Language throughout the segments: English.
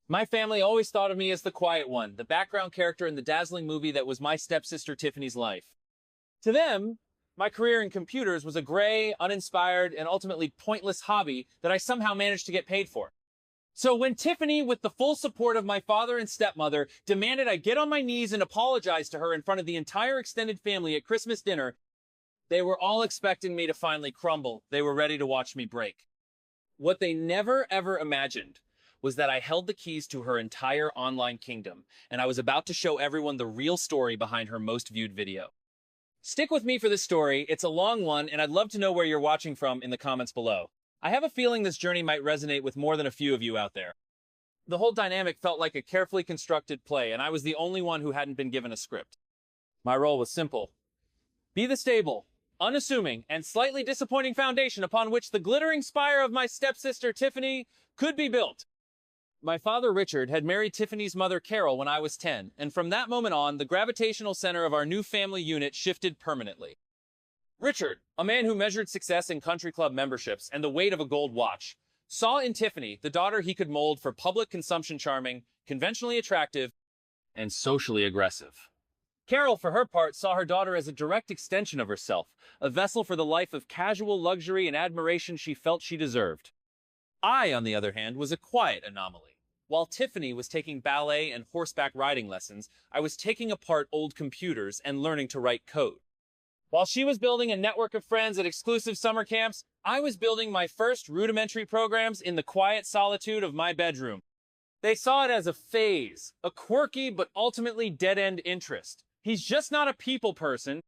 My family always thought of me as the quiet one, the background character in the dazzling movie that was my stepsister Tiffany's life. To them, my career in computers was a gray, uninspired, and ultimately pointless hobby that I somehow managed to get paid for. So when Tiffany, with the full support of my father and stepmother, demanded I get on my knees and apologize to her in front of the entire extended family at Christmas dinner, they were all expecting me to finally crumble. They were ready to watch me break. What they never ever imagined was that I held the keys to her entire online kingdom, and I was about to show everyone the real story behind her most viewed video. Stick with me for this story. It's a long one, and I'd love to know where you're watching from in the comments below. I have a feeling this journey might resonate with more than a few of you out there. The whole dynamic felt like a carefully constructed play, and I was the only one who hadn't been given a script. My role was simple. Be the stable, unassuming, and slightly disappointing foundation upon which the glittering spire of my stepsister Tiffany could be built. My father, Richard, had married Tiffany's mother, Carol, when I was 10, and from that moment on, the gravitational center of our new family unit shifted permanently. Richard, a man who measured success in country club memberships and the weight of a gold watch, saw in Tiffany the daughter he could mold for public consumption charming, conventionally attractive, and socially aggressive. Carol, for her part, saw her daughter as a direct extension of herself, a vessel for the life of casual luxury and admiration she felt she deserved. I, on the other hand, was a quiet anomaly. While Tiffany was taking ballet and horseback riding lessons, I was taking apart old computers and learning to write code. While she was building a network of friends at exclusive summer camps, I was building my first rudimentary programs in the quiet solitude of my bedroom. They saw it as a phase, a quirky but ultimately dead-end interest. He's just not a people person,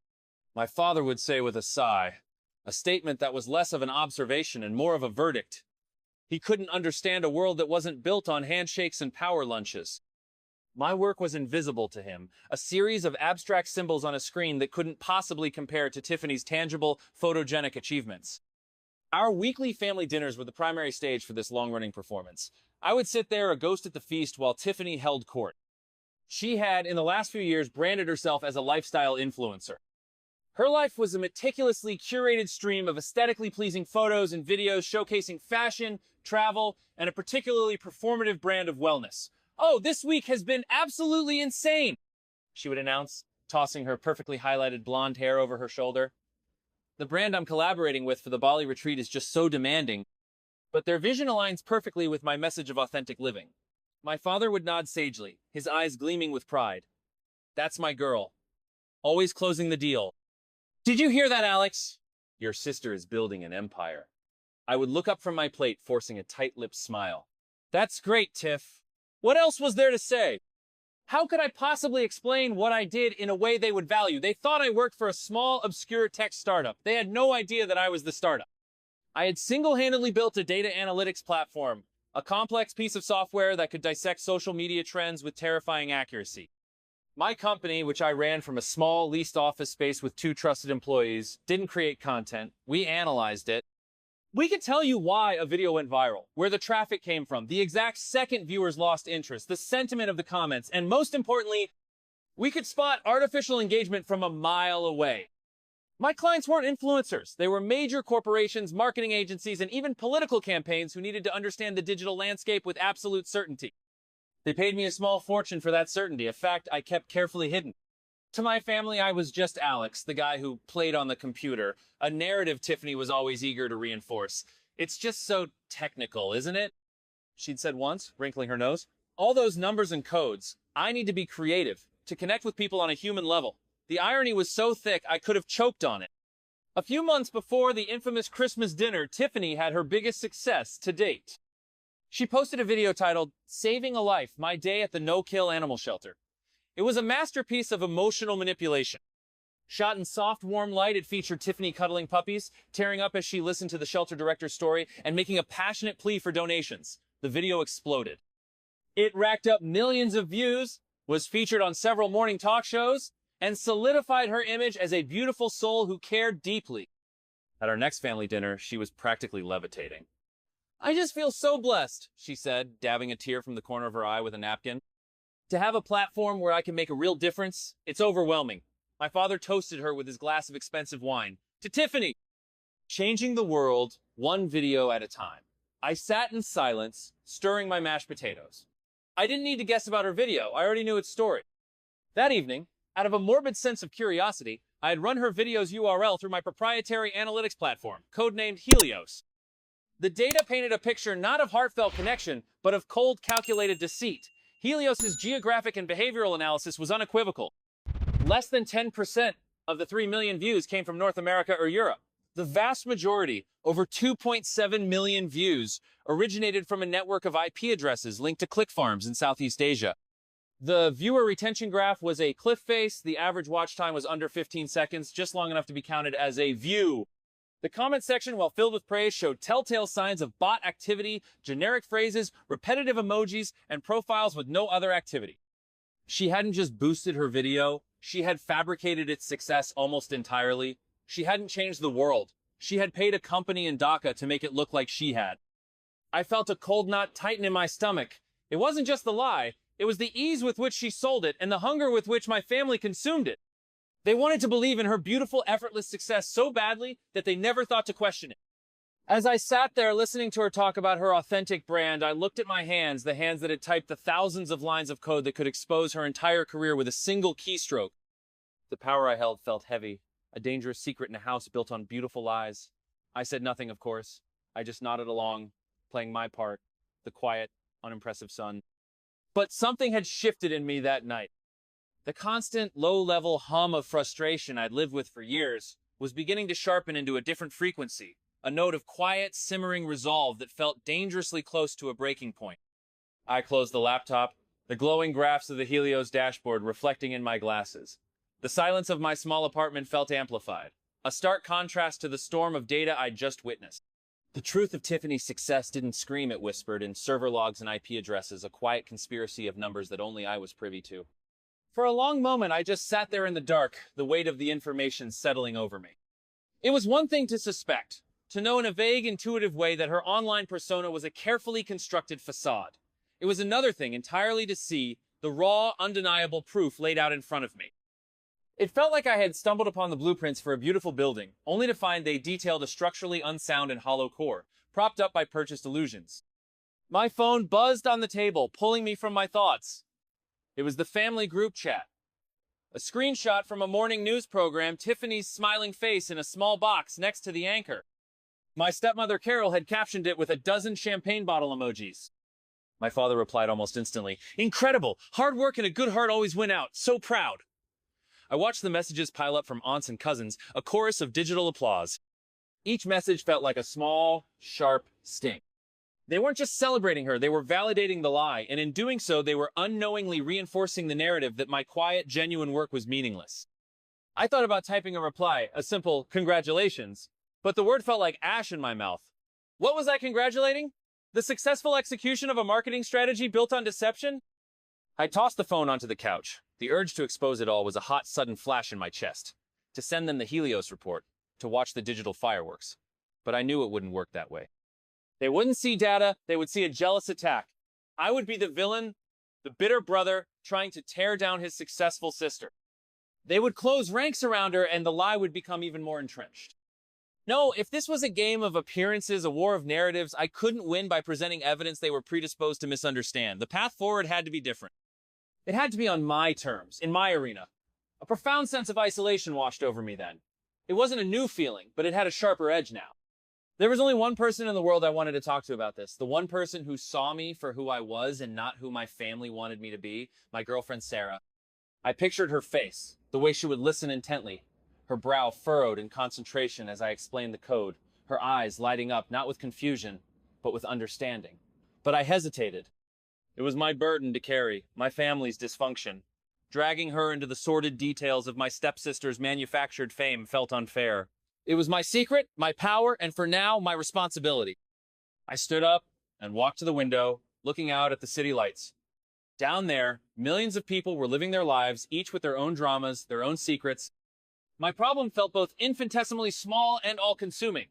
my father would say with a sigh, a statement that was less of an observation and more of a verdict. He couldn't understand a world that wasn't built on handshakes and power lunches. My work was invisible to him, a series of abstract symbols on a screen that couldn't possibly compare to Tiffany's tangible, photogenic achievements. Our weekly family dinners were the primary stage for this long-running performance. I would sit there, a ghost at the feast, while Tiffany held court. She had, in the last few years, branded herself as a lifestyle influencer. Her life was a meticulously curated stream of aesthetically pleasing photos and videos showcasing fashion, travel, and a particularly performative brand of wellness. "Oh, this week has been absolutely insane," she would announce, tossing her perfectly highlighted blonde hair over her shoulder. The brand I'm collaborating with for the Bali retreat is just so demanding, but their vision aligns perfectly with my message of authentic living. My father would nod sagely, his eyes gleaming with pride. "That's my girl. Always closing the deal. Did you hear that, Alex? Your sister is building an empire." I would look up from my plate, forcing a tight-lipped smile. "That's great, Tiff. What else was there to say?" How could I possibly explain what I did in a way they would value? They thought I worked for a small, obscure tech startup. They had no idea that I was the startup. I had single-handedly built a data analytics platform, a complex piece of software that could dissect social media trends with terrifying accuracy. My company, which I ran from a small, leased office space with 2 trusted employees, didn't create content. We analyzed it. We could tell you why a video went viral, where the traffic came from, the exact second viewers lost interest, the sentiment of the comments, and most importantly, we could spot artificial engagement from a mile away. My clients weren't influencers. They were major corporations, marketing agencies, and even political campaigns who needed to understand the digital landscape with absolute certainty. They paid me a small fortune for that certainty, a fact I kept carefully hidden. To my family, I was just Alex, the guy who played on the computer, a narrative Tiffany was always eager to reinforce. "It's just so technical, isn't it?" she'd said once, wrinkling her nose. "All those numbers and codes. I need to be creative, to connect with people on a human level." The irony was so thick, I could have choked on it. A few months before the infamous Christmas dinner, Tiffany had her biggest success to date. She posted a video titled, "Saving a Life, My Day at the No-Kill Animal Shelter." It was a masterpiece of emotional manipulation. Shot in soft, warm light, it featured Tiffany cuddling puppies, tearing up as she listened to the shelter director's story, and making a passionate plea for donations. The video exploded. It racked up millions of views, was featured on several morning talk shows, and solidified her image as a beautiful soul who cared deeply. At our next family dinner, she was practically levitating. "I just feel so blessed," she said, dabbing a tear from the corner of her eye with a napkin. "To have a platform where I can make a real difference, it's overwhelming." My father toasted her with his glass of expensive wine. "To Tiffany!" Changing the world, one video at a time. I sat in silence, stirring my mashed potatoes. I didn't need to guess about her video. I already knew its story. That evening, out of a morbid sense of curiosity, I had run her video's URL through my proprietary analytics platform, codenamed Helios. The data painted a picture not of heartfelt connection, but of cold, calculated deceit. Helios's geographic and behavioral analysis was unequivocal. Less than 10% of the 3 million views came from North America or Europe. The vast majority, over 2.7 million views, originated from a network of IP addresses linked to click farms in Southeast Asia. The viewer retention graph was a cliff face. The average watch time was under 15 seconds, just long enough to be counted as a view. The comment section, while filled with praise, showed telltale signs of bot activity, generic phrases, repetitive emojis, and profiles with no other activity. She hadn't just boosted her video, she had fabricated its success almost entirely. She hadn't changed the world. She had paid a company in Dhaka to make it look like she had. I felt a cold knot tighten in my stomach. It wasn't just the lie. It was the ease with which she sold it and the hunger with which my family consumed it. They wanted to believe in her beautiful, effortless success so badly that they never thought to question it. As I sat there listening to her talk about her authentic brand, I looked at my hands, the hands that had typed the thousands of lines of code that could expose her entire career with a single keystroke. The power I held felt heavy, a dangerous secret in a house built on beautiful lies. I said nothing, of course. I just nodded along, playing my part, the quiet, unimpressive son. But something had shifted in me that night. The constant, low-level hum of frustration I'd lived with for years was beginning to sharpen into a different frequency, a note of quiet, simmering resolve that felt dangerously close to a breaking point. I closed the laptop, the glowing graphs of the Helios dashboard reflecting in my glasses. The silence of my small apartment felt amplified, a stark contrast to the storm of data I'd just witnessed. The truth of Tiffany's success didn't scream, it whispered, in server logs and IP addresses, a quiet conspiracy of numbers that only I was privy to. For a long moment, I just sat there in the dark, the weight of the information settling over me. It was one thing to suspect, to know in a vague, intuitive way that her online persona was a carefully constructed facade. It was another thing entirely to see the raw, undeniable proof laid out in front of me. It felt like I had stumbled upon the blueprints for a beautiful building, only to find they detailed a structurally unsound and hollow core, propped up by purchased illusions. My phone buzzed on the table, pulling me from my thoughts. It was the family group chat. A screenshot from a morning news program, Tiffany's smiling face in a small box next to the anchor. My stepmother Carol had captioned it with a dozen champagne bottle emojis. My father replied almost instantly, "Incredible! Hard work and a good heart always win out. So proud." I watched the messages pile up from aunts and cousins, a chorus of digital applause. Each message felt like a small, sharp sting. They weren't just celebrating her, they were validating the lie, and in doing so, they were unknowingly reinforcing the narrative that my quiet, genuine work was meaningless. I thought about typing a reply, a simple congratulations, but the word felt like ash in my mouth. What was I congratulating? The successful execution of a marketing strategy built on deception? I tossed the phone onto the couch. The urge to expose it all was a hot, sudden flash in my chest. To send them the Helios report, to watch the digital fireworks. But I knew it wouldn't work that way. They wouldn't see data, they would see a jealous attack. I would be the villain, the bitter brother, trying to tear down his successful sister. They would close ranks around her, and the lie would become even more entrenched. No, if this was a game of appearances, a war of narratives, I couldn't win by presenting evidence they were predisposed to misunderstand. The path forward had to be different. It had to be on my terms, in my arena. A profound sense of isolation washed over me then. It wasn't a new feeling, but it had a sharper edge now. There was only one person in the world I wanted to talk to about this. The one person who saw me for who I was and not who my family wanted me to be, my girlfriend Sarah. I pictured her face, the way she would listen intently, her brow furrowed in concentration as I explained the code, her eyes lighting up not with confusion, but with understanding. But I hesitated. It was my burden to carry, my family's dysfunction. Dragging her into the sordid details of my stepsister's manufactured fame felt unfair. It was my secret, my power, and for now, my responsibility. I stood up and walked to the window, looking out at the city lights. Down there, millions of people were living their lives, each with their own dramas, their own secrets. My problem felt both infinitesimally small and all-consuming.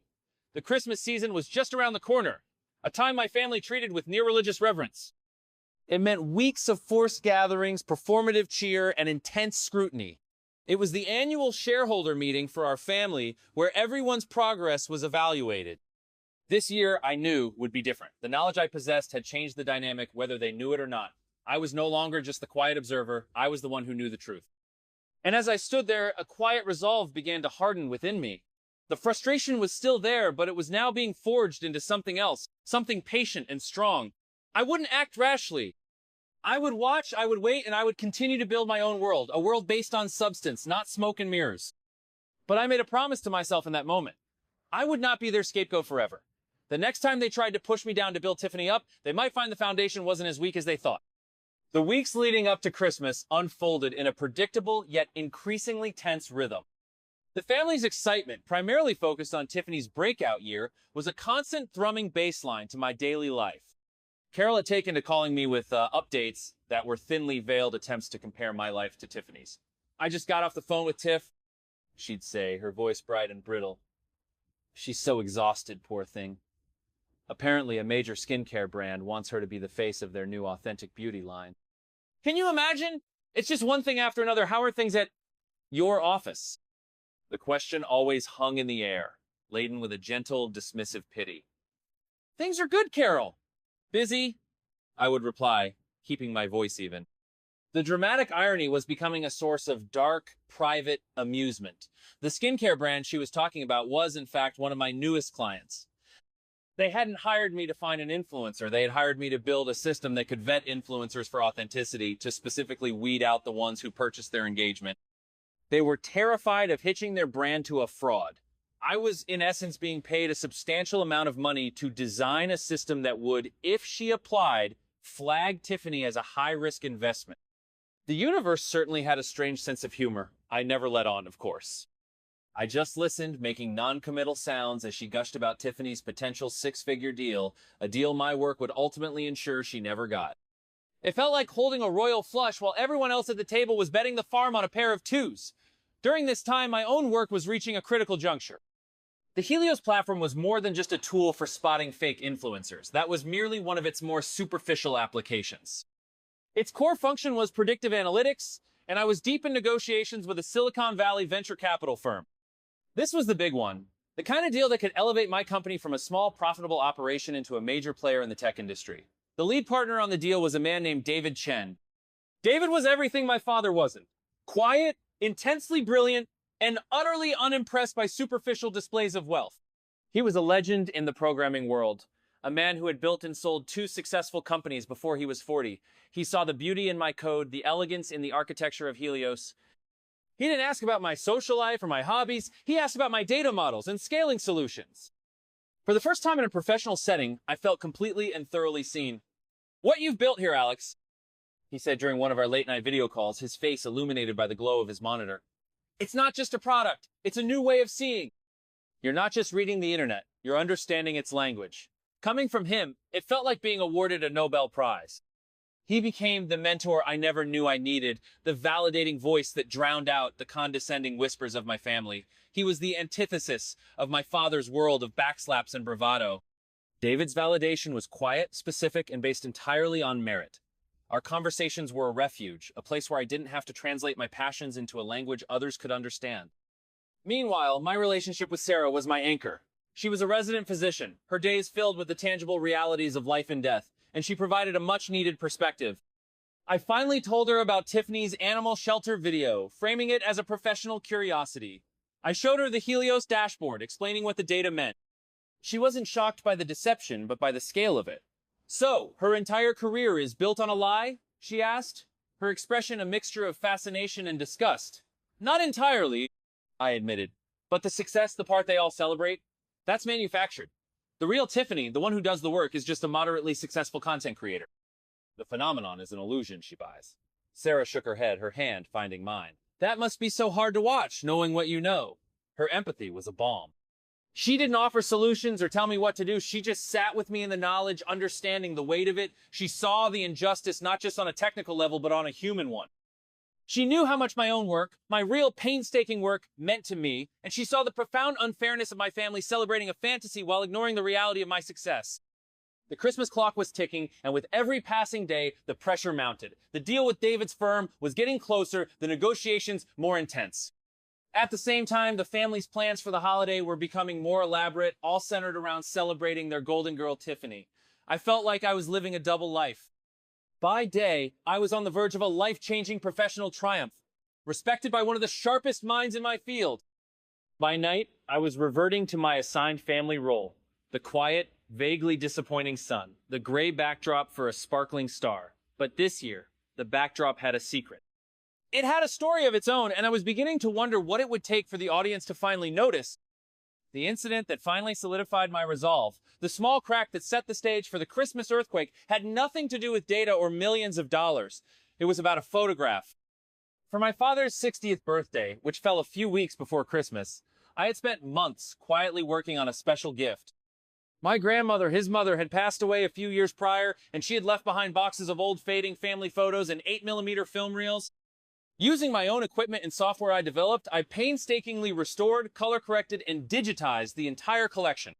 The Christmas season was just around the corner, a time my family treated with near-religious reverence. It meant weeks of forced gatherings, performative cheer, and intense scrutiny. It was the annual shareholder meeting for our family where everyone's progress was evaluated. This year, I knew, would be different. The knowledge I possessed had changed the dynamic whether they knew it or not. I was no longer just the quiet observer, I was the one who knew the truth. And as I stood there, a quiet resolve began to harden within me. The frustration was still there, but it was now being forged into something else, something patient and strong. I wouldn't act rashly. I would watch, I would wait, and I would continue to build my own world, a world based on substance, not smoke and mirrors. But I made a promise to myself in that moment. I would not be their scapegoat forever. The next time they tried to push me down to build Tiffany up, they might find the foundation wasn't as weak as they thought. The weeks leading up to Christmas unfolded in a predictable yet increasingly tense rhythm. The family's excitement, primarily focused on Tiffany's breakout year, was a constant thrumming bass line to my daily life. Carol had taken to calling me with updates that were thinly veiled attempts to compare my life to Tiffany's. "I just got off the phone with Tiff," she'd say, her voice bright and brittle. "She's so exhausted, poor thing. Apparently, a major skincare brand wants her to be the face of their new authentic beauty line." Can you imagine? It's just one thing after another. How are things at your office? The question always hung in the air, laden with a gentle, dismissive pity. "Things are good, Carol." "Busy," I would reply, keeping my voice even. The dramatic irony was becoming a source of dark, private amusement. The skincare brand she was talking about was, in fact, one of my newest clients. They hadn't hired me to find an influencer. They had hired me to build a system that could vet influencers for authenticity, to specifically weed out the ones who purchased their engagement. They were terrified of hitching their brand to a fraud. I was, in essence, being paid a substantial amount of money to design a system that would, if she applied, flag Tiffany as a high-risk investment. The universe certainly had a strange sense of humor. I never let on, of course. I just listened, making non-committal sounds as she gushed about Tiffany's potential six-figure deal, a deal my work would ultimately ensure she never got. It felt like holding a royal flush while everyone else at the table was betting the farm on a pair of twos. During this time, my own work was reaching a critical juncture. The Helios platform was more than just a tool for spotting fake influencers. That was merely one of its more superficial applications. Its core function was predictive analytics, and I was deep in negotiations with a Silicon Valley venture capital firm. This was the big one, the kind of deal that could elevate my company from a small, profitable operation into a major player in the tech industry. The lead partner on the deal was a man named David Chen. David was everything my father wasn't. Quiet, intensely brilliant, and utterly unimpressed by superficial displays of wealth. He was a legend in the programming world, a man who had built and sold 2 successful companies before he was 40. He saw the beauty in my code, the elegance in the architecture of Helios. He didn't ask about my social life or my hobbies. He asked about my data models and scaling solutions. For the first time in a professional setting, I felt completely and thoroughly seen. "What you've built here, Alex," he said during one of our late-night video calls, his face illuminated by the glow of his monitor. "It's not just a product. It's a new way of seeing. You're not just reading the internet. You're understanding its language." Coming from him, it felt like being awarded a Nobel Prize. He became the mentor I never knew I needed, the validating voice that drowned out the condescending whispers of my family. He was the antithesis of my father's world of backslaps and bravado. David's validation was quiet, specific, and based entirely on merit. Our conversations were a refuge, a place where I didn't have to translate my passions into a language others could understand. Meanwhile, my relationship with Sarah was my anchor. She was a resident physician, her days filled with the tangible realities of life and death, and she provided a much-needed perspective. I finally told her about Tiffany's animal shelter video, framing it as a professional curiosity. I showed her the Helios dashboard, explaining what the data meant. She wasn't shocked by the deception, but by the scale of it. "So, her entire career is built on a lie?" she asked, her expression a mixture of fascination and disgust. "Not entirely," I admitted. "But the success, the part they all celebrate, that's manufactured. The real Tiffany, the one who does the work, is just a moderately successful content creator. The phenomenon is an illusion she buys." Sarah shook her head, her hand finding mine. "That must be so hard to watch, knowing what you know." Her empathy was a balm. She didn't offer solutions or tell me what to do. She just sat with me in the knowledge, understanding the weight of it. She saw the injustice not just on a technical level, but on a human one. She knew how much my own work, my real painstaking work, meant to me, and she saw the profound unfairness of my family celebrating a fantasy while ignoring the reality of my success. The Christmas clock was ticking, and with every passing day, the pressure mounted. The deal with David's firm was getting closer, the negotiations more intense. At the same time, the family's plans for the holiday were becoming more elaborate, all centered around celebrating their golden girl, Tiffany. I felt like I was living a double life. By day, I was on the verge of a life-changing professional triumph, respected by one of the sharpest minds in my field. By night, I was reverting to my assigned family role, the quiet, vaguely disappointing sun, the gray backdrop for a sparkling star. But this year, the backdrop had a secret. It had a story of its own, and I was beginning to wonder what it would take for the audience to finally notice. The incident that finally solidified my resolve, the small crack that set the stage for the Christmas earthquake, had nothing to do with data or millions of dollars. It was about a photograph. For my father's 60th birthday, which fell a few weeks before Christmas, I had spent months quietly working on a special gift. My grandmother, his mother, had passed away a few years prior, and she had left behind boxes of old fading family photos and 8mm film reels. Using my own equipment and software I developed, I painstakingly restored, color-corrected, and digitized the entire collection.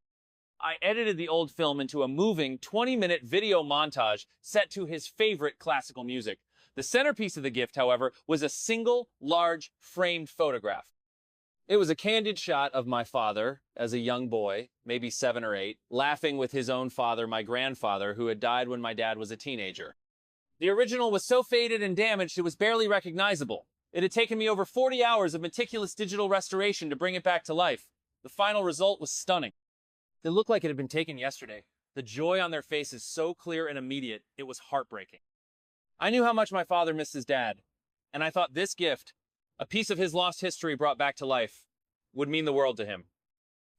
I edited the old film into a moving 20-minute video montage set to his favorite classical music. The centerpiece of the gift, however, was a single, large, framed photograph. It was a candid shot of my father as a young boy, maybe 7 or 8, laughing with his own father, my grandfather, who had died when my dad was a teenager. The original was so faded and damaged it was barely recognizable. It had taken me over 40 hours of meticulous digital restoration to bring it back to life. The final result was stunning. They looked like it had been taken yesterday. The joy on their faces so clear and immediate, it was heartbreaking. I knew how much my father missed his dad, and I thought this gift, a piece of his lost history brought back to life, would mean the world to him.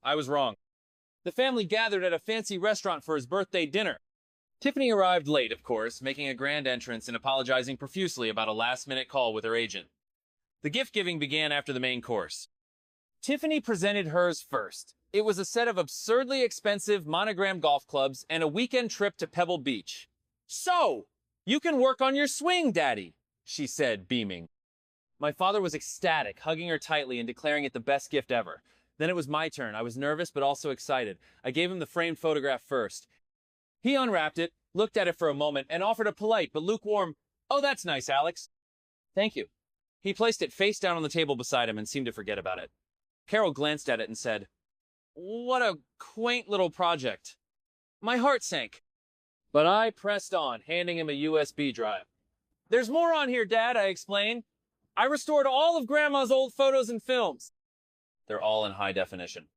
I was wrong. The family gathered at a fancy restaurant for his birthday dinner. Tiffany arrived late, of course, making a grand entrance and apologizing profusely about a last-minute call with her agent. The gift-giving began after the main course. Tiffany presented hers first. It was a set of absurdly expensive monogram golf clubs and a weekend trip to Pebble Beach. "So, you can work on your swing, Daddy," she said, beaming. My father was ecstatic, hugging her tightly and declaring it the best gift ever. Then it was my turn. I was nervous but also excited. I gave him the framed photograph first. He unwrapped it, looked at it for a moment, and offered a polite but lukewarm, "Oh, that's nice, Alex." "Thank you." He placed it face down on the table beside him and seemed to forget about it. Carol glanced at it and said, "What a quaint little project." My heart sank. But I pressed on, handing him a USB drive. "There's more on here, Dad," I explained. "I restored all of Grandma's old photos and films." "They're all in high definition."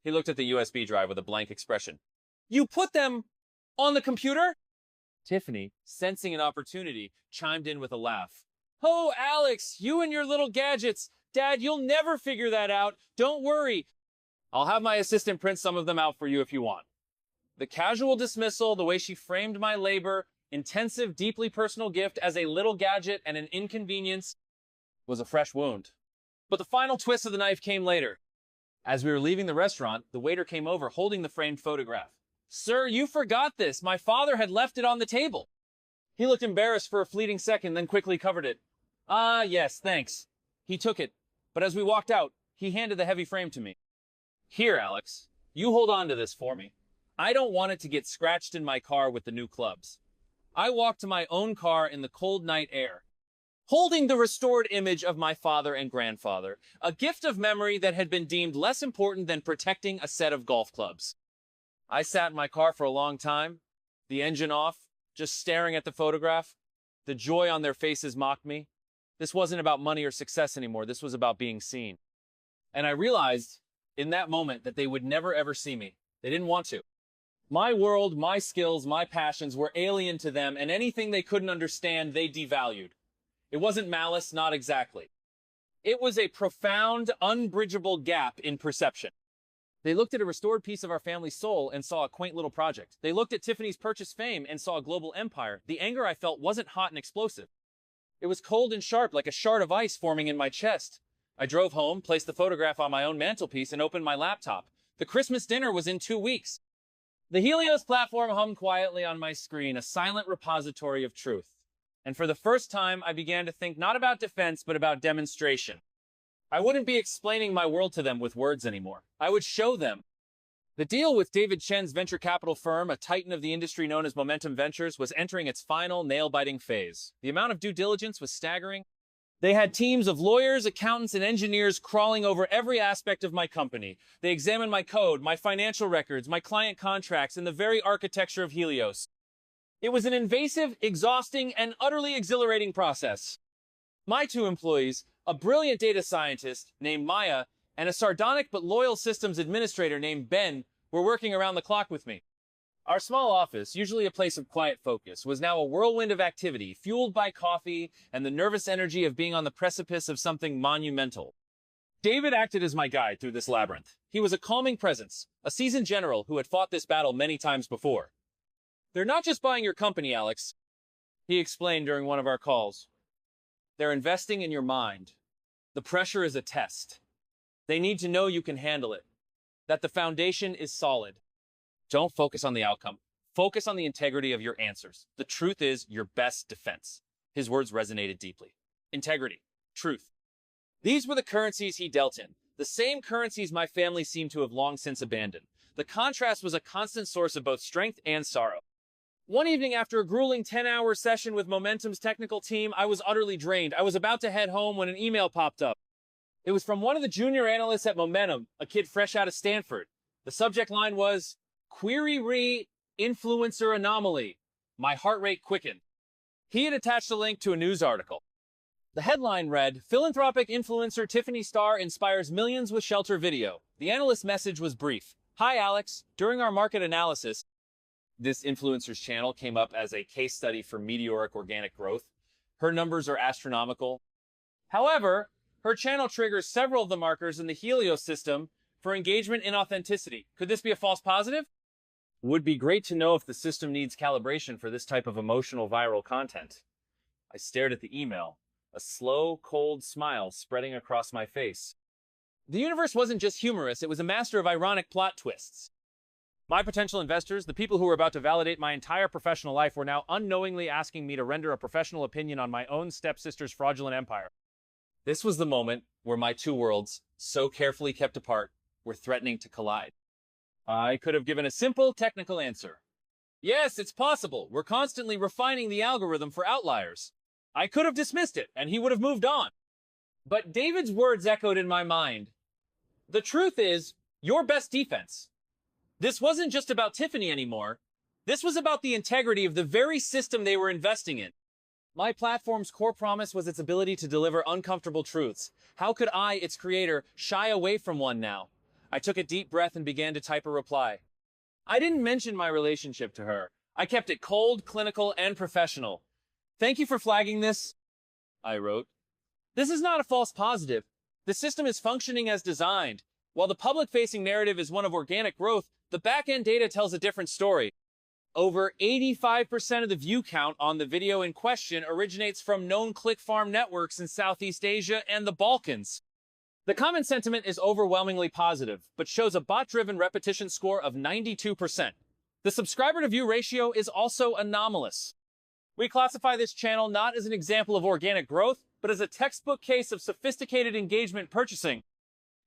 He looked at the USB drive with a blank expression. "You put them on the computer?" Tiffany, sensing an opportunity, chimed in with a laugh. "Oh, Alex, you and your little gadgets. Dad, you'll never figure that out. Don't worry. I'll have my assistant print some of them out for you if you want." The casual dismissal, the way she framed my labor, intensive, deeply personal gift as a little gadget and an inconvenience, was a fresh wound. But the final twist of the knife came later. As we were leaving the restaurant, the waiter came over holding the framed photograph. "Sir, you forgot this. My father had left it on the table." He looked embarrassed for a fleeting second, then quickly covered it. "Ah, yes, thanks." He took it, but as we walked out, he handed the heavy frame to me. "Here, Alex, you hold on to this for me. I don't want it to get scratched in my car with the new clubs." I walked to my own car in the cold night air, holding the restored image of my father and grandfather, a gift of memory that had been deemed less important than protecting a set of golf clubs. I sat in my car for a long time, the engine off, just staring at the photograph. The joy on their faces mocked me. This wasn't about money or success anymore. This was about being seen. And I realized in that moment that they would never ever see me. They didn't want to. My world, my skills, my passions were alien to them, and anything they couldn't understand, they devalued. It wasn't malice, not exactly. It was a profound, unbridgeable gap in perception. They looked at a restored piece of our family's soul and saw a quaint little project. They looked at Tiffany's purchased fame and saw a global empire. The anger I felt wasn't hot and explosive. It was cold and sharp, like a shard of ice forming in my chest. I drove home, placed the photograph on my own mantelpiece, and opened my laptop. The Christmas dinner was in 2 weeks. The Helios platform hummed quietly on my screen, a silent repository of truth. And for the first time, I began to think not about defense, but about demonstration. I wouldn't be explaining my world to them with words anymore. I would show them. The deal with David Chen's venture capital firm, a titan of the industry known as Momentum Ventures, was entering its final nail-biting phase. The amount of due diligence was staggering. They had teams of lawyers, accountants, and engineers crawling over every aspect of my company. They examined my code, my financial records, my client contracts, and the very architecture of Helios. It was an invasive, exhausting, and utterly exhilarating process. My two employees, a brilliant data scientist named Maya and a sardonic but loyal systems administrator named Ben, were working around the clock with me. Our small office, usually a place of quiet focus, was now a whirlwind of activity, fueled by coffee and the nervous energy of being on the precipice of something monumental. David acted as my guide through this labyrinth. He was a calming presence, a seasoned general who had fought this battle many times before. "They're not just buying your company, Alex," he explained during one of our calls. "They're investing in your mind. The pressure is a test. They need to know you can handle it, that the foundation is solid. Don't focus on the outcome. Focus on the integrity of your answers. The truth is your best defense." His words resonated deeply. Integrity. Truth. These were the currencies he dealt in, the same currencies my family seemed to have long since abandoned. The contrast was a constant source of both strength and sorrow. One evening after a grueling 10-hour session with Momentum's technical team, I was utterly drained. I was about to head home when an email popped up. It was from one of the junior analysts at Momentum, a kid fresh out of Stanford. The subject line was, "Query re-influencer anomaly." My heart rate quickened. He had attached a link to a news article. The headline read, "Philanthropic influencer Tiffany Starr inspires millions with shelter video." The analyst's message was brief. "Hi, Alex. During our market analysis," this influencer's channel came up as a case study for meteoric organic growth. Her numbers are astronomical. However, her channel triggers several of the markers in the Helios system for engagement and authenticity. Could this be a false positive? Would be great to know if the system needs calibration for this type of emotional viral content. I stared at the email, a slow, cold smile spreading across my face. The universe wasn't just humorous, it was a master of ironic plot twists. My potential investors, the people who were about to validate my entire professional life, were now unknowingly asking me to render a professional opinion on my own stepsister's fraudulent empire. This was the moment where my two worlds, so carefully kept apart, were threatening to collide. I could have given a simple, technical answer. "Yes, it's possible. We're constantly refining the algorithm for outliers." I could have dismissed it, and he would have moved on. But David's words echoed in my mind. "The truth is, your best defense." This wasn't just about Tiffany anymore. This was about the integrity of the very system they were investing in. My platform's core promise was its ability to deliver uncomfortable truths. How could I, its creator, shy away from one now? I took a deep breath and began to type a reply. I didn't mention my relationship to her. I kept it cold, clinical, and professional. "Thank you for flagging this," I wrote. "This is not a false positive. The system is functioning as designed. While the public-facing narrative is one of organic growth, the back-end data tells a different story. Over 85% of the view count on the video in question originates from known click farm networks in Southeast Asia and the Balkans. The comment sentiment is overwhelmingly positive, but shows a bot-driven repetition score of 92%. The subscriber-to-view ratio is also anomalous. We classify this channel not as an example of organic growth, but as a textbook case of sophisticated engagement purchasing.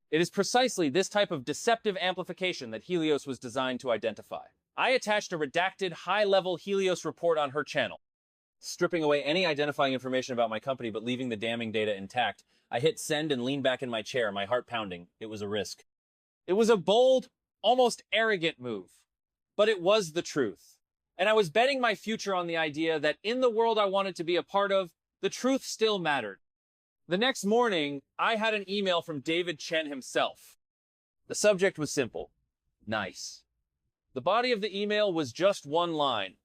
It is precisely this type of deceptive amplification that Helios was designed to identify. I attached a redacted, high-level Helios report on her channel. Stripping away any identifying information about my company but leaving the damning data intact, I hit send and leaned back in my chair, my heart pounding. It was a risk. It was a bold, almost arrogant move. But it was the truth. And I was betting my future on the idea that in the world I wanted to be a part of, the truth still mattered. The next morning, I had an email from David Chen himself. The subject was simple. Nice. The body of the email was just one line.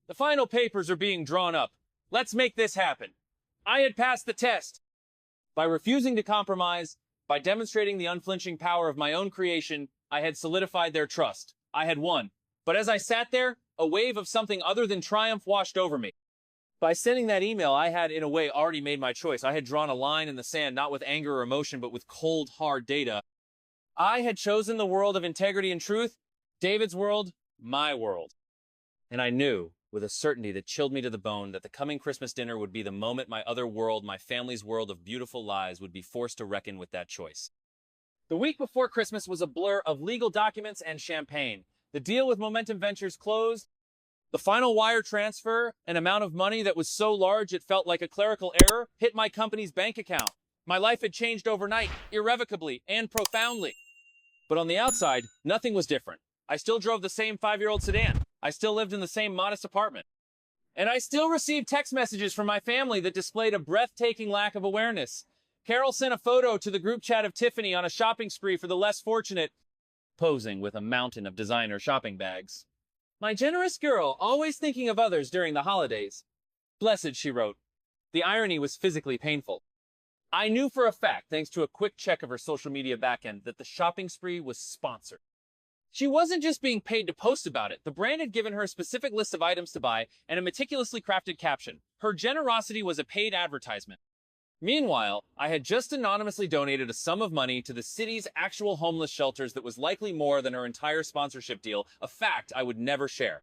"The final papers are being drawn up. Let's make this happen." I had passed the test. By refusing to compromise, by demonstrating the unflinching power of my own creation, I had solidified their trust. I had won. But as I sat there, a wave of something other than triumph washed over me. By sending that email, I had, in a way, already made my choice. I had drawn a line in the sand, not with anger or emotion, but with cold, hard data. I had chosen the world of integrity and truth, David's world, my world. And I knew, with a certainty that chilled me to the bone, that the coming Christmas dinner would be the moment my other world, my family's world of beautiful lies, would be forced to reckon with that choice. The week before Christmas was a blur of legal documents and champagne. The deal with Momentum Ventures closed. The final wire transfer, an amount of money that was so large it felt like a clerical error, hit my company's bank account. My life had changed overnight, irrevocably, and profoundly. But on the outside, nothing was different. I still drove the same 5-year-old sedan. I still lived in the same modest apartment. And I still receive text messages from my family that displayed a breathtaking lack of awareness. Carol sent a photo to the group chat of Tiffany on a shopping spree for the less fortunate, posing with a mountain of designer shopping bags. My generous girl, always thinking of others during the holidays. Blessed, she wrote. The irony was physically painful. I knew for a fact, thanks to a quick check of her social media backend, that the shopping spree was sponsored. She wasn't just being paid to post about it. The brand had given her a specific list of items to buy and a meticulously crafted caption. Her generosity was a paid advertisement. Meanwhile, I had just anonymously donated a sum of money to the city's actual homeless shelters that was likely more than her entire sponsorship deal, a fact I would never share.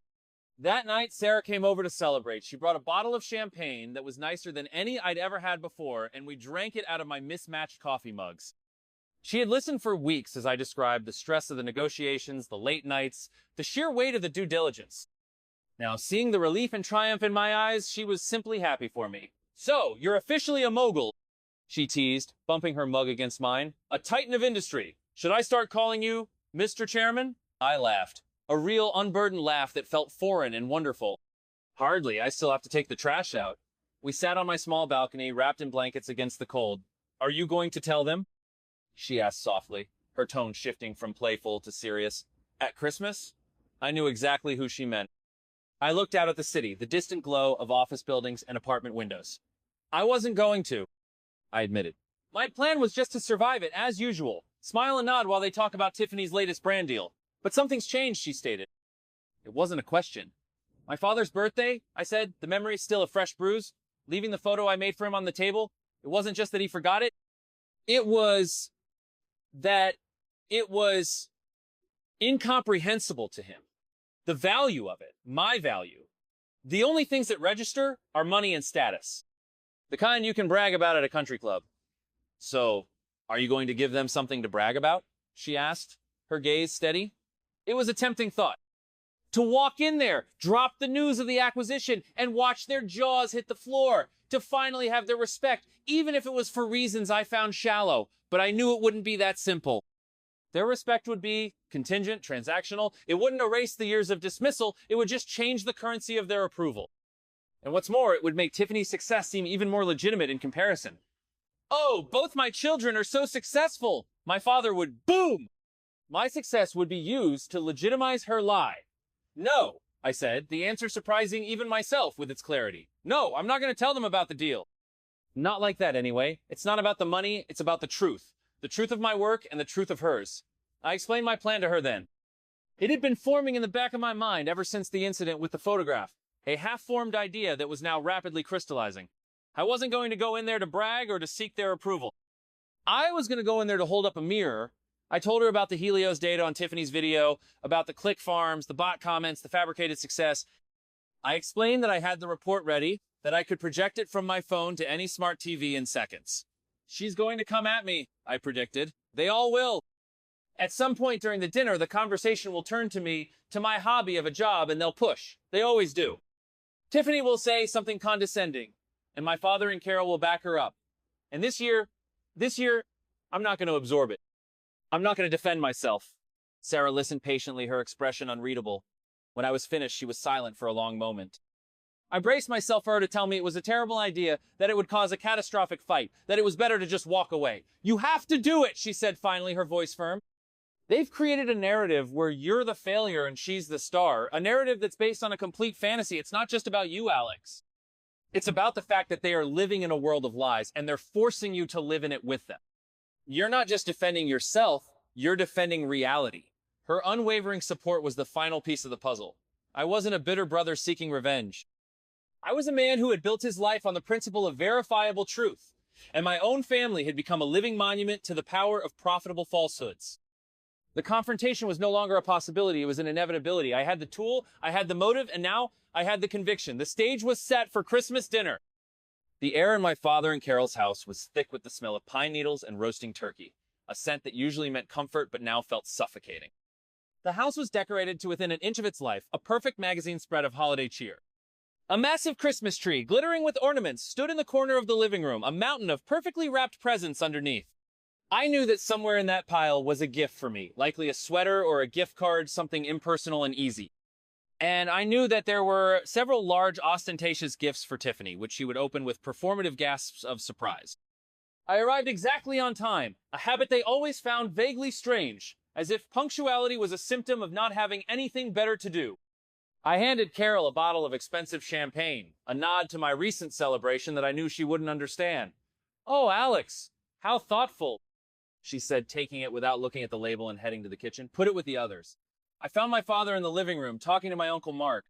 That night, Sarah came over to celebrate. She brought a bottle of champagne that was nicer than any I'd ever had before, and we drank it out of my mismatched coffee mugs. She had listened for weeks as I described the stress of the negotiations, the late nights, the sheer weight of the due diligence. Now, seeing the relief and triumph in my eyes, she was simply happy for me. So, you're officially a mogul, she teased, bumping her mug against mine. A titan of industry. Should I start calling you Mr. Chairman? I laughed. A real unburdened laugh that felt foreign and wonderful. Hardly, I still have to take the trash out. We sat on my small balcony, wrapped in blankets against the cold. Are you going to tell them? She asked softly, her tone shifting from playful to serious. At Christmas? I knew exactly who she meant. I looked out at the city, the distant glow of office buildings and apartment windows. I wasn't going to, I admitted. My plan was just to survive it, as usual. Smile and nod while they talk about Tiffany's latest brand deal. But something's changed, she stated. It wasn't a question. My father's birthday, I said, the memory's still a fresh bruise. Leaving the photo I made for him on the table, it wasn't just that he forgot it. It was incomprehensible to him. The value of it, my value. The only things that register are money and status. The kind you can brag about at a country club. So, are you going to give them something to brag about? She asked, her gaze steady. It was a tempting thought. To walk in there, drop the news of the acquisition, and watch their jaws hit the floor. To finally have their respect, even if it was for reasons I found shallow. But I knew it wouldn't be that simple. Their respect would be contingent, transactional. It wouldn't erase the years of dismissal. It would just change the currency of their approval. And what's more, it would make Tiffany's success seem even more legitimate in comparison. Oh, both my children are so successful. My father would boom. My success would be used to legitimize her lie. No, I said, the answer surprising even myself with its clarity. No, I'm not going to tell them about the deal. Not like that anyway. It's not about the money, it's about the truth. The truth of my work and the truth of hers. I explained my plan to her then. It had been forming in the back of my mind ever since the incident with the photograph. A half-formed idea that was now rapidly crystallizing. I wasn't going to go in there to brag or to seek their approval. I was going to go in there to hold up a mirror. I told her about the Helios data on Tiffany's video, about the click farms, the bot comments, the fabricated success. I explained that I had the report ready, that I could project it from my phone to any smart TV in seconds. She's going to come at me, I predicted. They all will. At some point during the dinner, the conversation will turn to me, to my hobby of a job, and they'll push. They always do. Tiffany will say something condescending, and my father and Carol will back her up. And this year, I'm not going to absorb it. I'm not going to defend myself. Sarah listened patiently, her expression unreadable. When I was finished, she was silent for a long moment. I braced myself for her to tell me it was a terrible idea, that it would cause a catastrophic fight, that it was better to just walk away. You have to do it, she said finally, her voice firm. They've created a narrative where you're the failure and she's the star, a narrative that's based on a complete fantasy. It's not just about you, Alex. It's about the fact that they are living in a world of lies, and they're forcing you to live in it with them. You're not just defending yourself, you're defending reality. Her unwavering support was the final piece of the puzzle. I wasn't a bitter brother seeking revenge. I was a man who had built his life on the principle of verifiable truth, and my own family had become a living monument to the power of profitable falsehoods. The confrontation was no longer a possibility, it was an inevitability. I had the tool, I had the motive, and now I had the conviction. The stage was set for Christmas dinner. The air in my father and Carol's house was thick with the smell of pine needles and roasting turkey, a scent that usually meant comfort but now felt suffocating. The house was decorated to within an inch of its life, a perfect magazine spread of holiday cheer. A massive Christmas tree, glittering with ornaments, stood in the corner of the living room, a mountain of perfectly wrapped presents underneath. I knew that somewhere in that pile was a gift for me, likely a sweater or a gift card, something impersonal and easy. And I knew that there were several large, ostentatious gifts for Tiffany, which she would open with performative gasps of surprise. I arrived exactly on time, a habit they always found vaguely strange, as if punctuality was a symptom of not having anything better to do. I handed Carol a bottle of expensive champagne, a nod to my recent celebration that I knew she wouldn't understand. "Oh, Alex, how thoughtful," she said, taking it without looking at the label and heading to the kitchen. "Put it with the others." I found my father in the living room, talking to my Uncle Mark.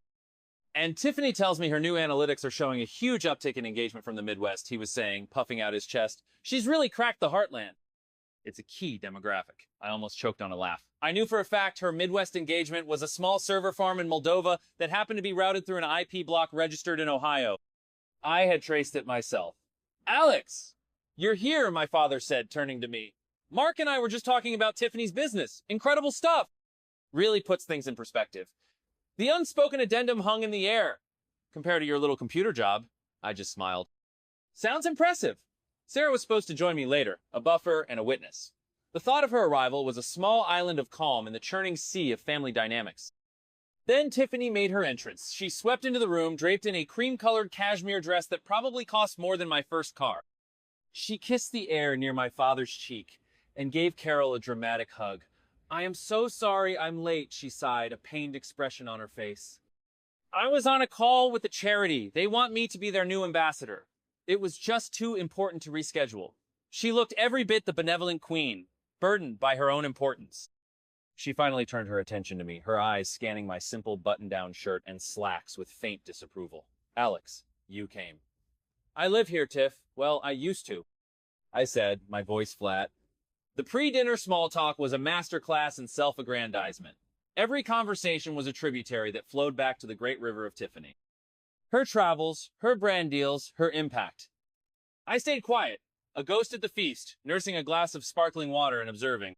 "And Tiffany tells me her new analytics are showing a huge uptick in engagement from the Midwest," he was saying, puffing out his chest. "She's really cracked the heartland." It's a key demographic. I almost choked on a laugh. I knew for a fact her Midwest engagement was a small server farm in Moldova that happened to be routed through an IP block registered in Ohio. I had traced it myself. "Alex, you're here," my father said, turning to me. "Mark and I were just talking about Tiffany's business. Incredible stuff." Really puts things in perspective. The unspoken addendum hung in the air. "Compared to your little computer job," I just smiled. "Sounds impressive." Sarah was supposed to join me later, a buffer and a witness. The thought of her arrival was a small island of calm in the churning sea of family dynamics. Then Tiffany made her entrance. She swept into the room, draped in a cream-colored cashmere dress that probably cost more than my first car. She kissed the air near my father's cheek and gave Carol a dramatic hug. "I am so sorry I'm late," she sighed, a pained expression on her face. "I was on a call with the charity. They want me to be their new ambassador. It was just too important to reschedule." She looked every bit the benevolent queen, burdened by her own importance. She finally turned her attention to me, her eyes scanning my simple button-down shirt and slacks with faint disapproval. "Alex, you came." "I live here, Tiff. Well, I used to," I said, my voice flat. The pre-dinner small talk was a masterclass in self-aggrandizement. Every conversation was a tributary that flowed back to the great river of Tiffany. Her travels, her brand deals, her impact. I stayed quiet, a ghost at the feast, nursing a glass of sparkling water and observing.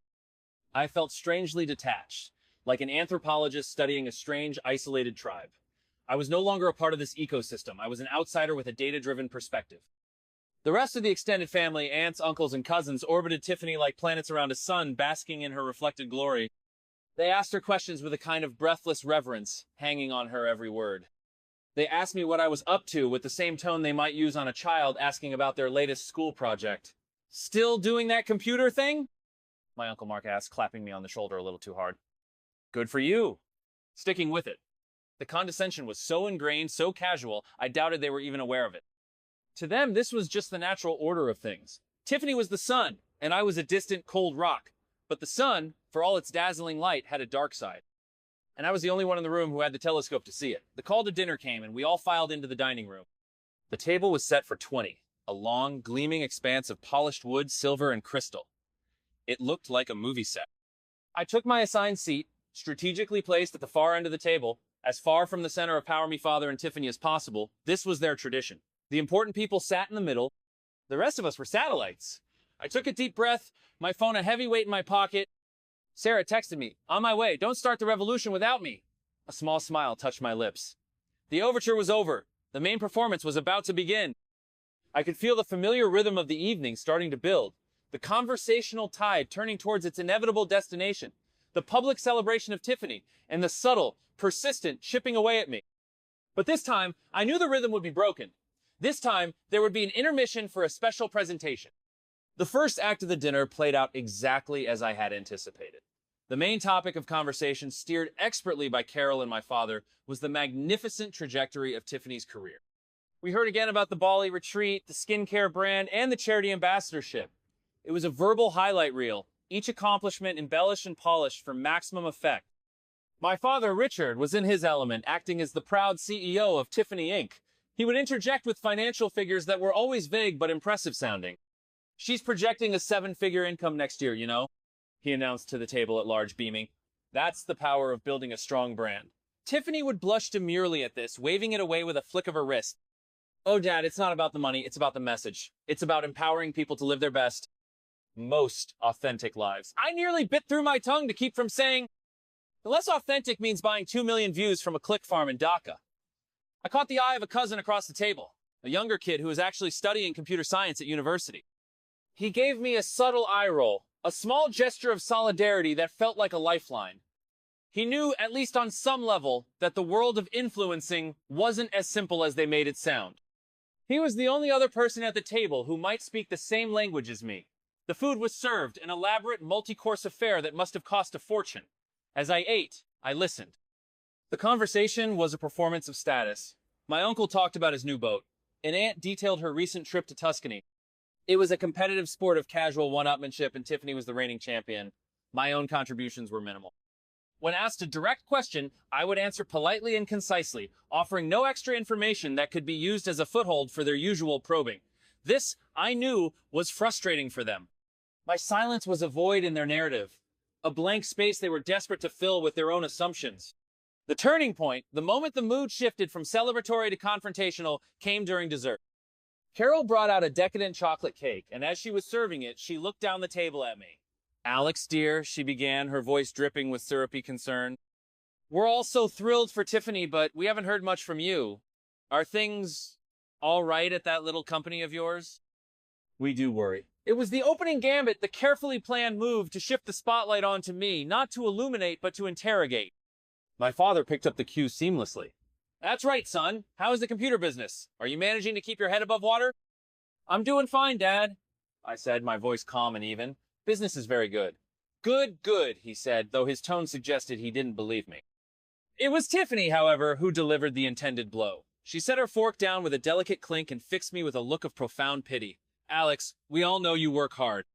I felt strangely detached, like an anthropologist studying a strange, isolated tribe. I was no longer a part of this ecosystem. I was an outsider with a data-driven perspective. The rest of the extended family, aunts, uncles, and cousins, orbited Tiffany like planets around a sun, basking in her reflected glory. They asked her questions with a kind of breathless reverence, hanging on her every word. They asked me what I was up to with the same tone they might use on a child asking about their latest school project. "Still doing that computer thing?" my Uncle Mark asked, clapping me on the shoulder a little too hard. "Good for you." Sticking with it. The condescension was so ingrained, so casual, I doubted they were even aware of it. To them, this was just the natural order of things. Tiffany was the sun, and I was a distant, cold rock. But the sun, for all its dazzling light, had a dark side. And I was the only one in the room who had the telescope to see it. The call to dinner came, and we all filed into the dining room. The table was set for 20, a long, gleaming expanse of polished wood, silver, and crystal. It looked like a movie set. I took my assigned seat, strategically placed at the far end of the table, as far from the center of Power Me Father and Tiffany as possible. This was their tradition. The important people sat in the middle. The rest of us were satellites. I took a deep breath, my phone a heavy weight in my pocket. Sarah texted me, "On my way, don't start the revolution without me." A small smile touched my lips. The overture was over. The main performance was about to begin. I could feel the familiar rhythm of the evening starting to build, the conversational tide turning towards its inevitable destination, the public celebration of Tiffany, and the subtle, persistent chipping away at me. But this time, I knew the rhythm would be broken. This time, there would be an intermission for a special presentation. The first act of the dinner played out exactly as I had anticipated. The main topic of conversation, steered expertly by Carol and my father, was the magnificent trajectory of Tiffany's career. We heard again about the Bali retreat, the skincare brand, and the charity ambassadorship. It was a verbal highlight reel, each accomplishment embellished and polished for maximum effect. My father, Richard, was in his element, acting as the proud CEO of Tiffany Inc. He would interject with financial figures that were always vague but impressive sounding. "She's projecting a 7-figure income next year, you know," he announced to the table at large, beaming. "That's the power of building a strong brand." Tiffany would blush demurely at this, waving it away with a flick of her wrist. "Oh, Dad, it's not about the money, it's about the message. It's about empowering people to live their best, most authentic lives." I nearly bit through my tongue to keep from saying, "The less authentic means buying 2 million views from a click farm in Dhaka." I caught the eye of a cousin across the table, a younger kid who was actually studying computer science at university. He gave me a subtle eye roll, a small gesture of solidarity that felt like a lifeline. He knew, at least on some level, that the world of influencing wasn't as simple as they made it sound. He was the only other person at the table who might speak the same language as me. The food was served, an elaborate multi-course affair that must have cost a fortune. As I ate, I listened. The conversation was a performance of status. My uncle talked about his new boat. An aunt detailed her recent trip to Tuscany. It was a competitive sport of casual one-upmanship, and Tiffany was the reigning champion. My own contributions were minimal. When asked a direct question, I would answer politely and concisely, offering no extra information that could be used as a foothold for their usual probing. This, I knew, was frustrating for them. My silence was a void in their narrative, a blank space they were desperate to fill with their own assumptions. The turning point, the moment the mood shifted from celebratory to confrontational, came during dessert. Carol brought out a decadent chocolate cake, and as she was serving it, she looked down the table at me. "Alex, dear," she began, her voice dripping with syrupy concern. "We're all so thrilled for Tiffany, but we haven't heard much from you. Are things all right at that little company of yours?" "We do worry." It was the opening gambit, the carefully planned move to shift the spotlight onto me, not to illuminate, but to interrogate. My father picked up the cue seamlessly. "That's right, son. How is the computer business? Are you managing to keep your head above water?" "I'm doing fine, Dad," I said, my voice calm and even. "Business is very good." "Good, good," he said, though his tone suggested he didn't believe me. It was Tiffany, however, who delivered the intended blow. She set her fork down with a delicate clink and fixed me with a look of profound pity. "Alex, we all know you work hard.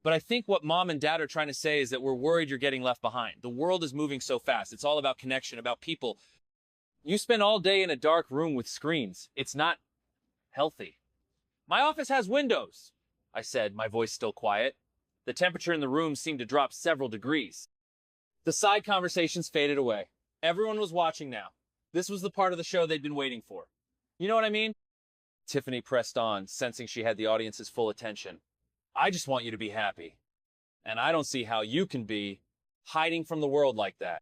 But I think what Mom and Dad are trying to say is that we're worried you're getting left behind. The world is moving so fast. It's all about connection, about people. You spend all day in a dark room with screens. It's not healthy." "My office has windows," I said, my voice still quiet. The temperature in the room seemed to drop several degrees. The side conversations faded away. Everyone was watching now. This was the part of the show they'd been waiting for. "You know what I mean?" Tiffany pressed on, sensing she had the audience's full attention. "I just want you to be happy. And I don't see how you can be hiding from the world like that.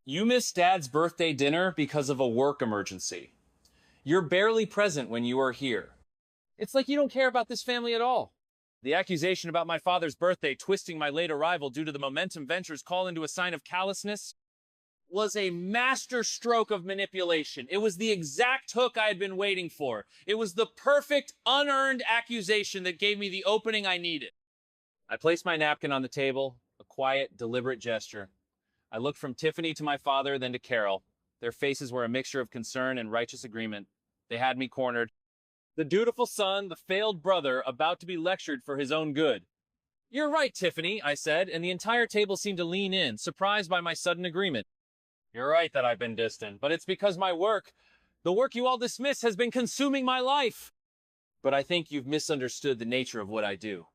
You missed Dad's birthday dinner because of a work emergency. You're barely present when you are here. It's like you don't care about this family at all." The accusation about my father's birthday twisting my late arrival due to the Momentum Ventures call into a sign of callousness was a master stroke of manipulation. It was the exact hook I had been waiting for. It was the perfect, unearned accusation that gave me the opening I needed. I placed my napkin on the table, a quiet, deliberate gesture. I looked from Tiffany to my father, then to Carol. Their faces were a mixture of concern and righteous agreement. They had me cornered. The dutiful son, the failed brother, about to be lectured for his own good. "You're right, Tiffany," I said, and the entire table seemed to lean in, surprised by my sudden agreement. "You're right that I've been distant, but it's because my work, the work you all dismiss, has been consuming my life. But I think you've misunderstood the nature of what I do."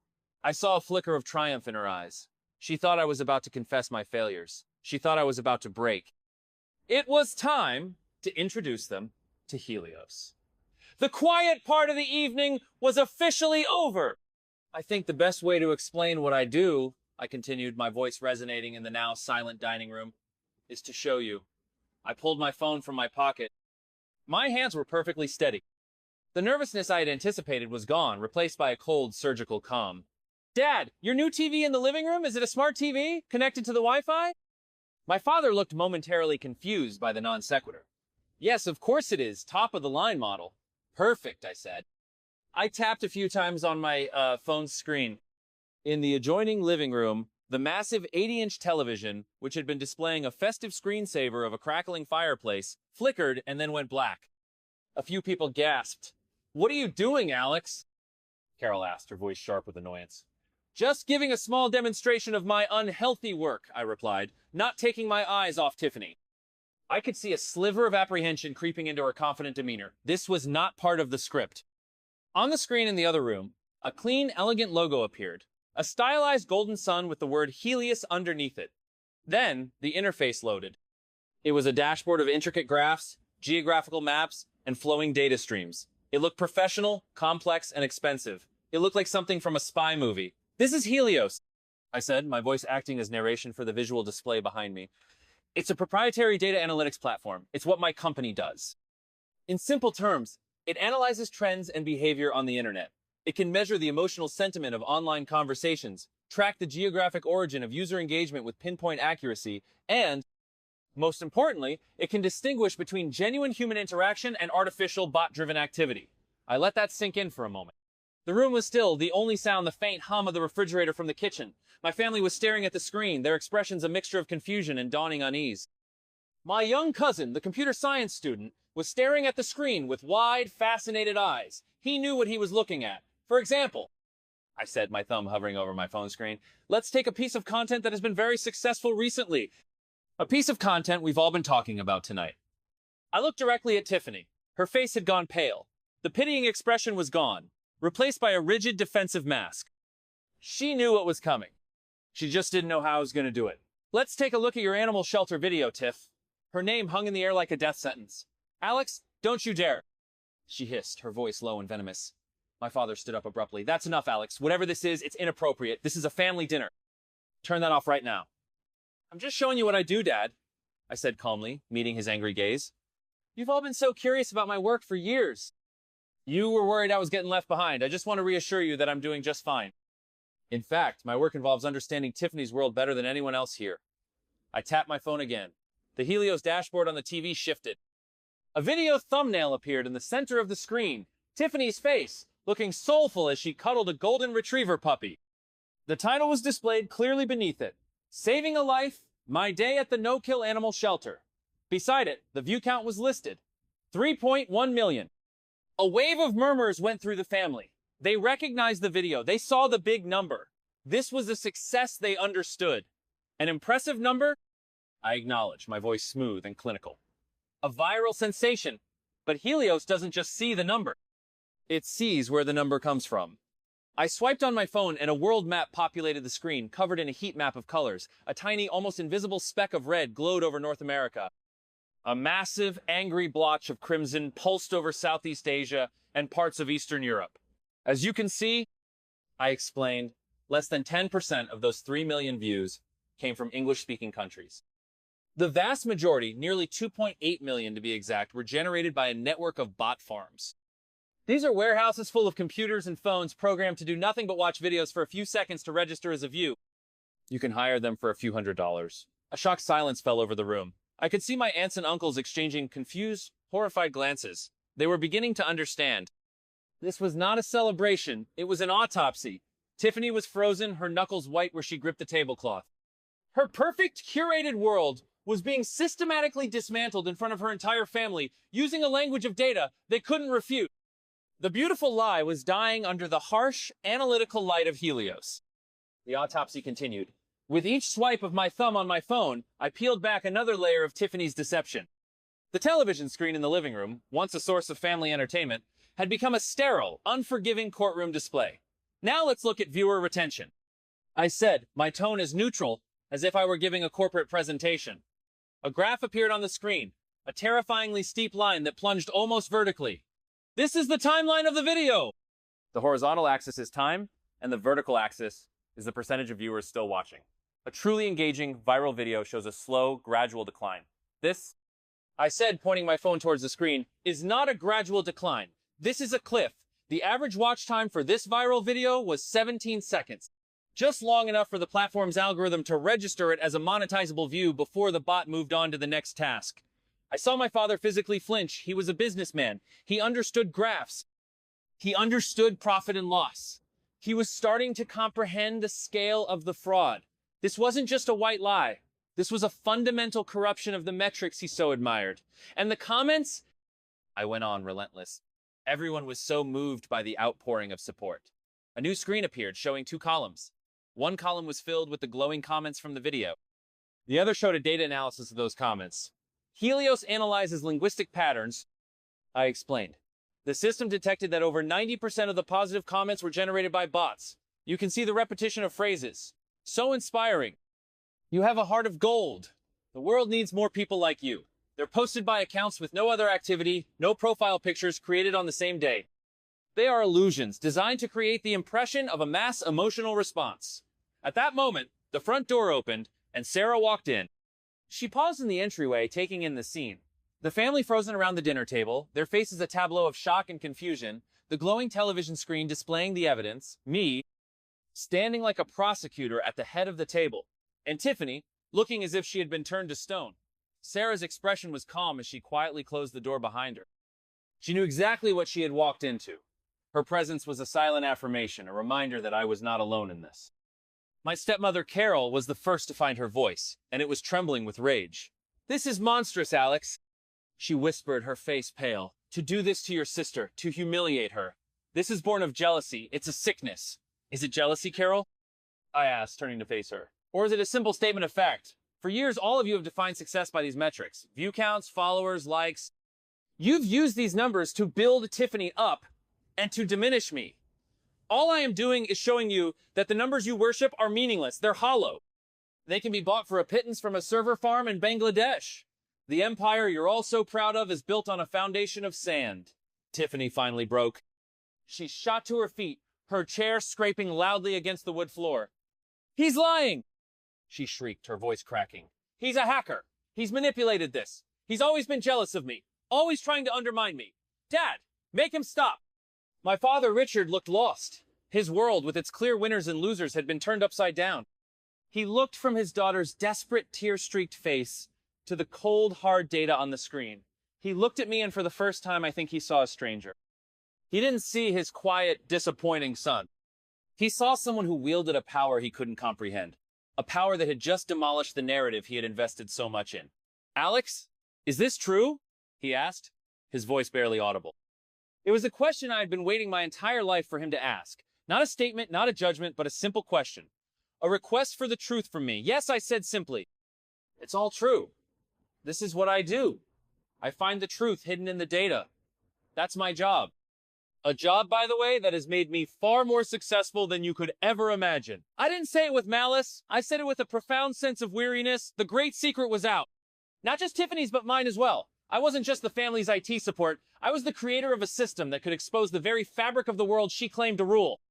I saw a flicker of triumph in her eyes. She thought I was about to confess my failures. She thought I was about to break. It was time to introduce them to Helios. The quiet part of the evening was officially over. "I think the best way to explain what I do," I continued, my voice resonating in the now silent dining room, "is to show you." I pulled my phone from my pocket. My hands were perfectly steady. The nervousness I had anticipated was gone, replaced by a cold, surgical calm. "Dad, your new TV in the living room? Is it a smart TV? Connected to the Wi-Fi?" My father looked momentarily confused by the non sequitur. "Yes, of course it is. Top of the line model." "Perfect," I said. I tapped a few times on my phone's screen. In the adjoining living room, the massive 80-inch television, which had been displaying a festive screensaver of a crackling fireplace, flickered and then went black. A few people gasped. "What are you doing, Alex?" Carol asked, her voice sharp with annoyance. "Just giving a small demonstration of my unhealthy work," I replied, not taking my eyes off Tiffany. I could see a sliver of apprehension creeping into her confident demeanor. This was not part of the script. On the screen in the other room, a clean, elegant logo appeared. A stylized golden sun with the word Helios underneath it. Then, the interface loaded. It was a dashboard of intricate graphs, geographical maps, and flowing data streams. It looked professional, complex, and expensive. It looked like something from a spy movie. "This is Helios," I said, my voice acting as narration for the visual display behind me. "It's a proprietary data analytics platform. It's what my company does. In simple terms, it analyzes trends and behavior on the internet. It can measure the emotional sentiment of online conversations, track the geographic origin of user engagement with pinpoint accuracy, and Most importantly, it can distinguish between genuine human interaction and artificial bot-driven activity. I let that sink in for a moment. The room was still, the only sound the faint hum of the refrigerator from the kitchen. My family was staring at the screen, their expressions a mixture of confusion and dawning unease. My young cousin, the computer science student, was staring at the screen with wide, fascinated eyes. He knew what he was looking at. For example, I said, my thumb hovering over my phone screen, let's take a piece of content that has been very successful recently. A piece of content we've all been talking about tonight. I looked directly at Tiffany. Her face had gone pale. The pitying expression was gone, replaced by a rigid defensive mask. She knew what was coming. She just didn't know how I was going to do it. Let's take a look at your animal shelter video, Tiff. Her name hung in the air like a death sentence. Alex, don't you dare. She hissed, her voice low and venomous. My father stood up abruptly. That's enough, Alex. Whatever this is, it's inappropriate. This is a family dinner. Turn that off right now. I'm just showing you what I do, Dad, I said calmly, meeting his angry gaze. You've all been so curious about my work for years. You were worried I was getting left behind. I just want to reassure you that I'm doing just fine. In fact, my work involves understanding Tiffany's world better than anyone else here. I tapped my phone again. The Helios dashboard on the TV shifted. A video thumbnail appeared in the center of the screen. Tiffany's face, looking soulful as she cuddled a golden retriever puppy. The title was displayed clearly beneath it. Saving a Life, My Day at the No-Kill Animal Shelter. Beside it, the view count was listed. 3.1 million. A wave of murmurs went through the family. They recognized the video. They saw the big number. This was a success they understood. An impressive number? I acknowledge, my voice smooth and clinical. A viral sensation. But Helios doesn't just see the number. It sees where the number comes from. I swiped on my phone and a world map populated the screen, covered in a heat map of colors. A tiny, almost invisible speck of red glowed over North America. A massive, angry blotch of crimson pulsed over Southeast Asia and parts of Eastern Europe. As you can see, I explained, less than 10% of those 3 million views came from English-speaking countries. The vast majority, nearly 2.8 million to be exact, were generated by a network of bot farms. These are warehouses full of computers and phones programmed to do nothing but watch videos for a few seconds to register as a view. You can hire them for a few $100s. A shocked silence fell over the room. I could see my aunts and uncles exchanging confused, horrified glances. They were beginning to understand. This was not a celebration. It was an autopsy. Tiffany was frozen, her knuckles white where she gripped the tablecloth. Her perfect, curated world was being systematically dismantled in front of her entire family, using a language of data they couldn't refute. The beautiful lie was dying under the harsh, analytical light of Helios. The autopsy continued. With each swipe of my thumb on my phone, I peeled back another layer of Tiffany's deception. The television screen in the living room, once a source of family entertainment, had become a sterile, unforgiving courtroom display. Now let's look at viewer retention. I said, my tone as neutral, as if I were giving a corporate presentation. A graph appeared on the screen, a terrifyingly steep line that plunged almost vertically. This is the timeline of the video! The horizontal axis is time, and the vertical axis is the percentage of viewers still watching. A truly engaging, viral video shows a slow, gradual decline. This, I said, pointing my phone towards the screen, is not a gradual decline. This is a cliff. The average watch time for this viral video was 17 seconds. Just long enough for the platform's algorithm to register it as a monetizable view before the bot moved on to the next task. I saw my father physically flinch. He was a businessman. He understood graphs. He understood profit and loss. He was starting to comprehend the scale of the fraud. This wasn't just a white lie. This was a fundamental corruption of the metrics he so admired. And the comments? I went on, relentless. Everyone was so moved by the outpouring of support. A new screen appeared showing 2 columns. One column was filled with the glowing comments from the video. The other showed a data analysis of those comments. Helios analyzes linguistic patterns, I explained. The system detected that over 90% of the positive comments were generated by bots. You can see the repetition of phrases. So inspiring. You have a heart of gold. The world needs more people like you. They're posted by accounts with no other activity, no profile pictures created on the same day. They are illusions designed to create the impression of a mass emotional response. At that moment, the front door opened and Sarah walked in. She paused in the entryway, taking in the scene. The family frozen around the dinner table, their faces a tableau of shock and confusion, the glowing television screen displaying the evidence, me, standing like a prosecutor at the head of the table, and Tiffany, looking as if she had been turned to stone. Sarah's expression was calm as she quietly closed the door behind her. She knew exactly what she had walked into. Her presence was a silent affirmation, a reminder that I was not alone in this. My stepmother, Carol, was the first to find her voice, and it was trembling with rage. "This is monstrous, Alex," she whispered, her face pale. "To do this to your sister, to humiliate her. This is born of jealousy. It's a sickness." "Is it jealousy, Carol?" I asked, turning to face her. "Or is it a simple statement of fact? For years, all of you have defined success by these metrics. View counts, followers, likes. You've used these numbers to build Tiffany up and to diminish me. All I am doing is showing you that the numbers you worship are meaningless. They're hollow. They can be bought for a pittance from a server farm in Bangladesh. The empire you're all so proud of is built on a foundation of sand." Tiffany finally broke. She shot to her feet, her chair scraping loudly against the wood floor. "He's lying!" she shrieked, her voice cracking. "He's a hacker. He's manipulated this. He's always been jealous of me, always trying to undermine me. Dad, make him stop." My father, Richard, looked lost. His world, with its clear winners and losers, had been turned upside down. He looked from his daughter's desperate, tear-streaked face to the cold, hard data on the screen. He looked at me, and for the first time, I think he saw a stranger. He didn't see his quiet, disappointing son. He saw someone who wielded a power he couldn't comprehend, a power that had just demolished the narrative he had invested so much in. "Alex, is this true?" he asked, his voice barely audible. It was a question I had been waiting my entire life for him to ask. Not a statement, not a judgment, but a simple question. A request for the truth from me. Yes, I said simply, "It's all true. This is what I do. I find the truth hidden in the data. That's my job." A job, by the way, that has made me far more successful than you could ever imagine. I didn't say it with malice. I said it with a profound sense of weariness. The great secret was out. Not just Tiffany's, but mine as well. I wasn't just the family's IT support. I was the creator of a system that could expose the very fabric of the world she claimed to rule.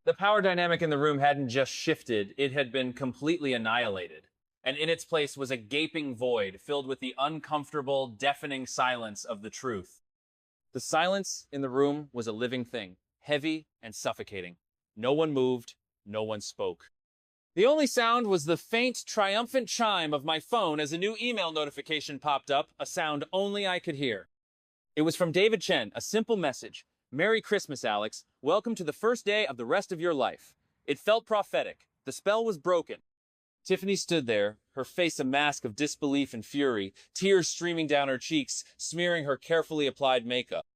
The power dynamic in the room hadn't just shifted, it had been completely annihilated. And in its place was a gaping void filled with the uncomfortable, deafening silence of the truth. The silence in the room was a living thing, heavy and suffocating. No one moved, no one spoke. The only sound was the faint, triumphant chime of my phone as a new email notification popped up, a sound only I could hear. It was from David Chen, a simple message. "Merry Christmas, Alex. Welcome to the first day of the rest of your life." It felt prophetic. The spell was broken. Tiffany stood there, her face a mask of disbelief and fury, tears streaming down her cheeks, smearing her carefully applied makeup.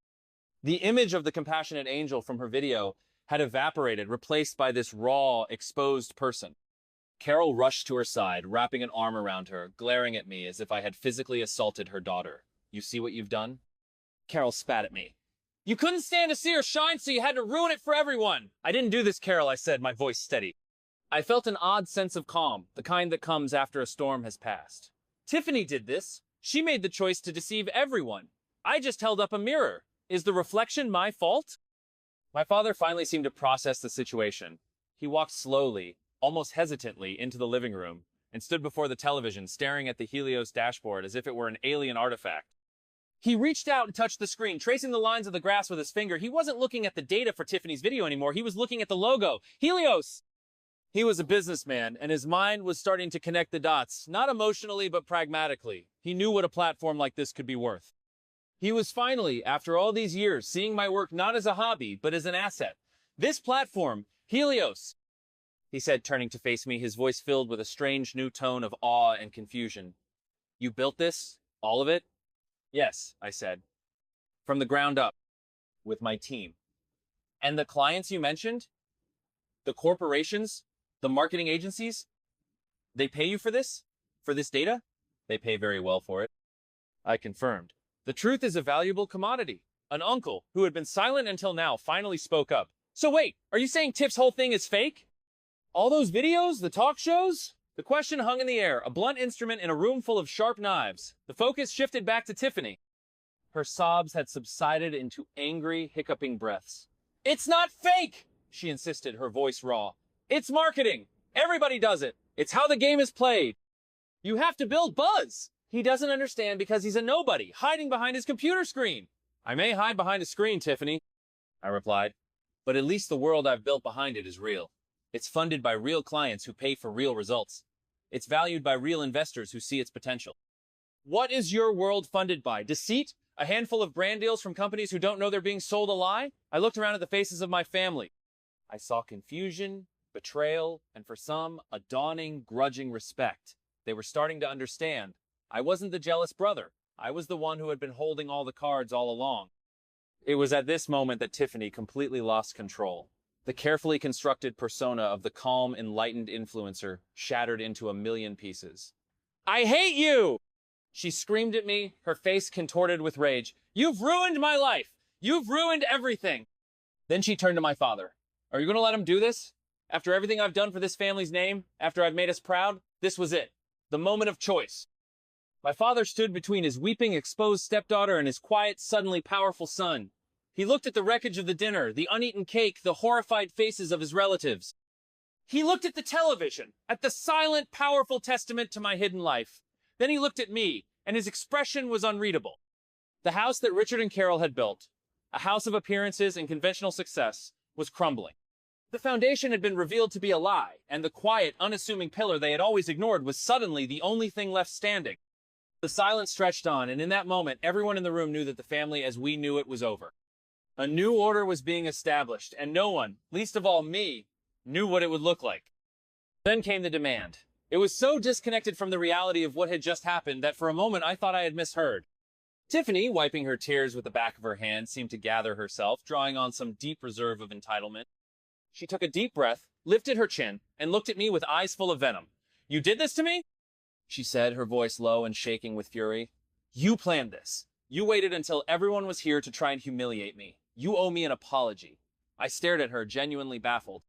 The image of the compassionate angel from her video had evaporated, replaced by this raw, exposed person. Carol rushed to her side, wrapping an arm around her, glaring at me as if I had physically assaulted her daughter. "You see what you've done?" Carol spat at me. "You couldn't stand to see her shine, so you had to ruin it for everyone." "I didn't do this, Carol," I said, my voice steady. I felt an odd sense of calm, the kind that comes after a storm has passed. "Tiffany did this. She made the choice to deceive everyone. I just held up a mirror. Is the reflection my fault?" My father finally seemed to process the situation. He walked slowly, almost hesitantly, into the living room and stood before the television, staring at the Helios dashboard as if it were an alien artifact. He reached out and touched the screen, tracing the lines of the grass with his finger. He wasn't looking at the data for Tiffany's video anymore. He was looking at the logo. Helios! He was a businessman, and his mind was starting to connect the dots, not emotionally, but pragmatically. He knew what a platform like this could be worth. He was finally, after all these years, seeing my work not as a hobby, but as an asset. "This platform, Helios," he said, turning to face me, his voice filled with a strange new tone of awe and confusion. "You built this? All of it?" "Yes," I said. "From the ground up, with my team." "And the clients you mentioned? The corporations? The marketing agencies? They pay you for this? For this data?" "They pay very well for it," I confirmed. The truth is a valuable commodity. An uncle, who had been silent until now, finally spoke up. "So wait, are you saying Tiff's whole thing is fake? All those videos, the talk shows?" The question hung in the air, a blunt instrument in a room full of sharp knives. The focus shifted back to Tiffany. Her sobs had subsided into angry, hiccuping breaths. "It's not fake!" she insisted, her voice raw. "It's marketing. Everybody does it. It's how the game is played. You have to build buzz. He doesn't understand because he's a nobody, hiding behind his computer screen." "I may hide behind a screen, Tiffany," I replied, "but at least the world I've built behind it is real. It's funded by real clients who pay for real results. It's valued by real investors who see its potential. What is your world funded by? Deceit? A handful of brand deals from companies who don't know they're being sold a lie? I looked around at the faces of my family. I saw confusion, betrayal, and for some, a dawning, grudging respect. They were starting to understand. I wasn't the jealous brother. I was the one who had been holding all the cards all along. It was at this moment that Tiffany completely lost control. The carefully constructed persona of the calm, enlightened influencer shattered into a million pieces. I hate you! She screamed at me, her face contorted with rage. You've ruined my life! You've ruined everything! Then she turned to my father. Are you going to let him do this? After everything I've done for this family's name, after I've made us proud, this was it. The moment of choice. My father stood between his weeping, exposed stepdaughter and his quiet, suddenly powerful son. He looked at the wreckage of the dinner, the uneaten cake, the horrified faces of his relatives. He looked at the television, at the silent, powerful testament to my hidden life. Then he looked at me, and his expression was unreadable. The house that Richard and Carol had built, a house of appearances and conventional success, was crumbling. The foundation had been revealed to be a lie, and the quiet, unassuming pillar they had always ignored was suddenly the only thing left standing. The silence stretched on, and in that moment, everyone in the room knew that the family as we knew it was over. A new order was being established, and no one, least of all me, knew what it would look like. Then came the demand. It was so disconnected from the reality of what had just happened that for a moment I thought I had misheard. Tiffany, wiping her tears with the back of her hand, seemed to gather herself, drawing on some deep reserve of entitlement. She took a deep breath, lifted her chin, and looked at me with eyes full of venom. You did this to me? She said, her voice low and shaking with fury. You planned this. You waited until everyone was here to try and humiliate me. You owe me an apology. I stared at her, genuinely baffled.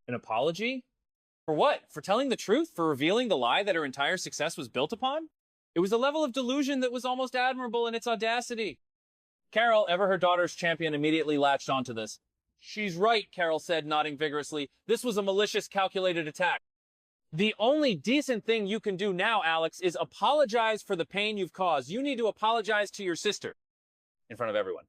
An apology? For what? For telling the truth? For revealing the lie that her entire success was built upon? It was a level of delusion that was almost admirable in its audacity. Carol, ever her daughter's champion, immediately latched onto this. She's right, Carol said, nodding vigorously. This was a malicious, calculated attack. The only decent thing you can do now, Alex, is apologize for the pain you've caused. You need to apologize to your sister. In front of everyone.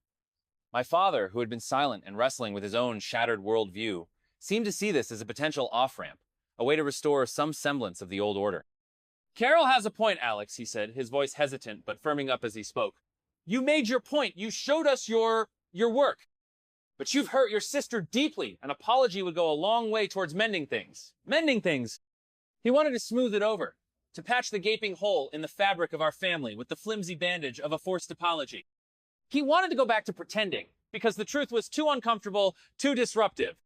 My father, who had been silent and wrestling with his own shattered worldview, seemed to see this as a potential off-ramp, a way to restore some semblance of the old order. Carol has a point, Alex, he said, his voice hesitant but firming up as he spoke. You made your point. You showed us your work. But you've hurt your sister deeply. An apology would go a long way towards mending things. Mending things. He wanted to smooth it over, to patch the gaping hole in the fabric of our family with the flimsy bandage of a forced apology. He wanted to go back to pretending, because the truth was too uncomfortable, too disruptive.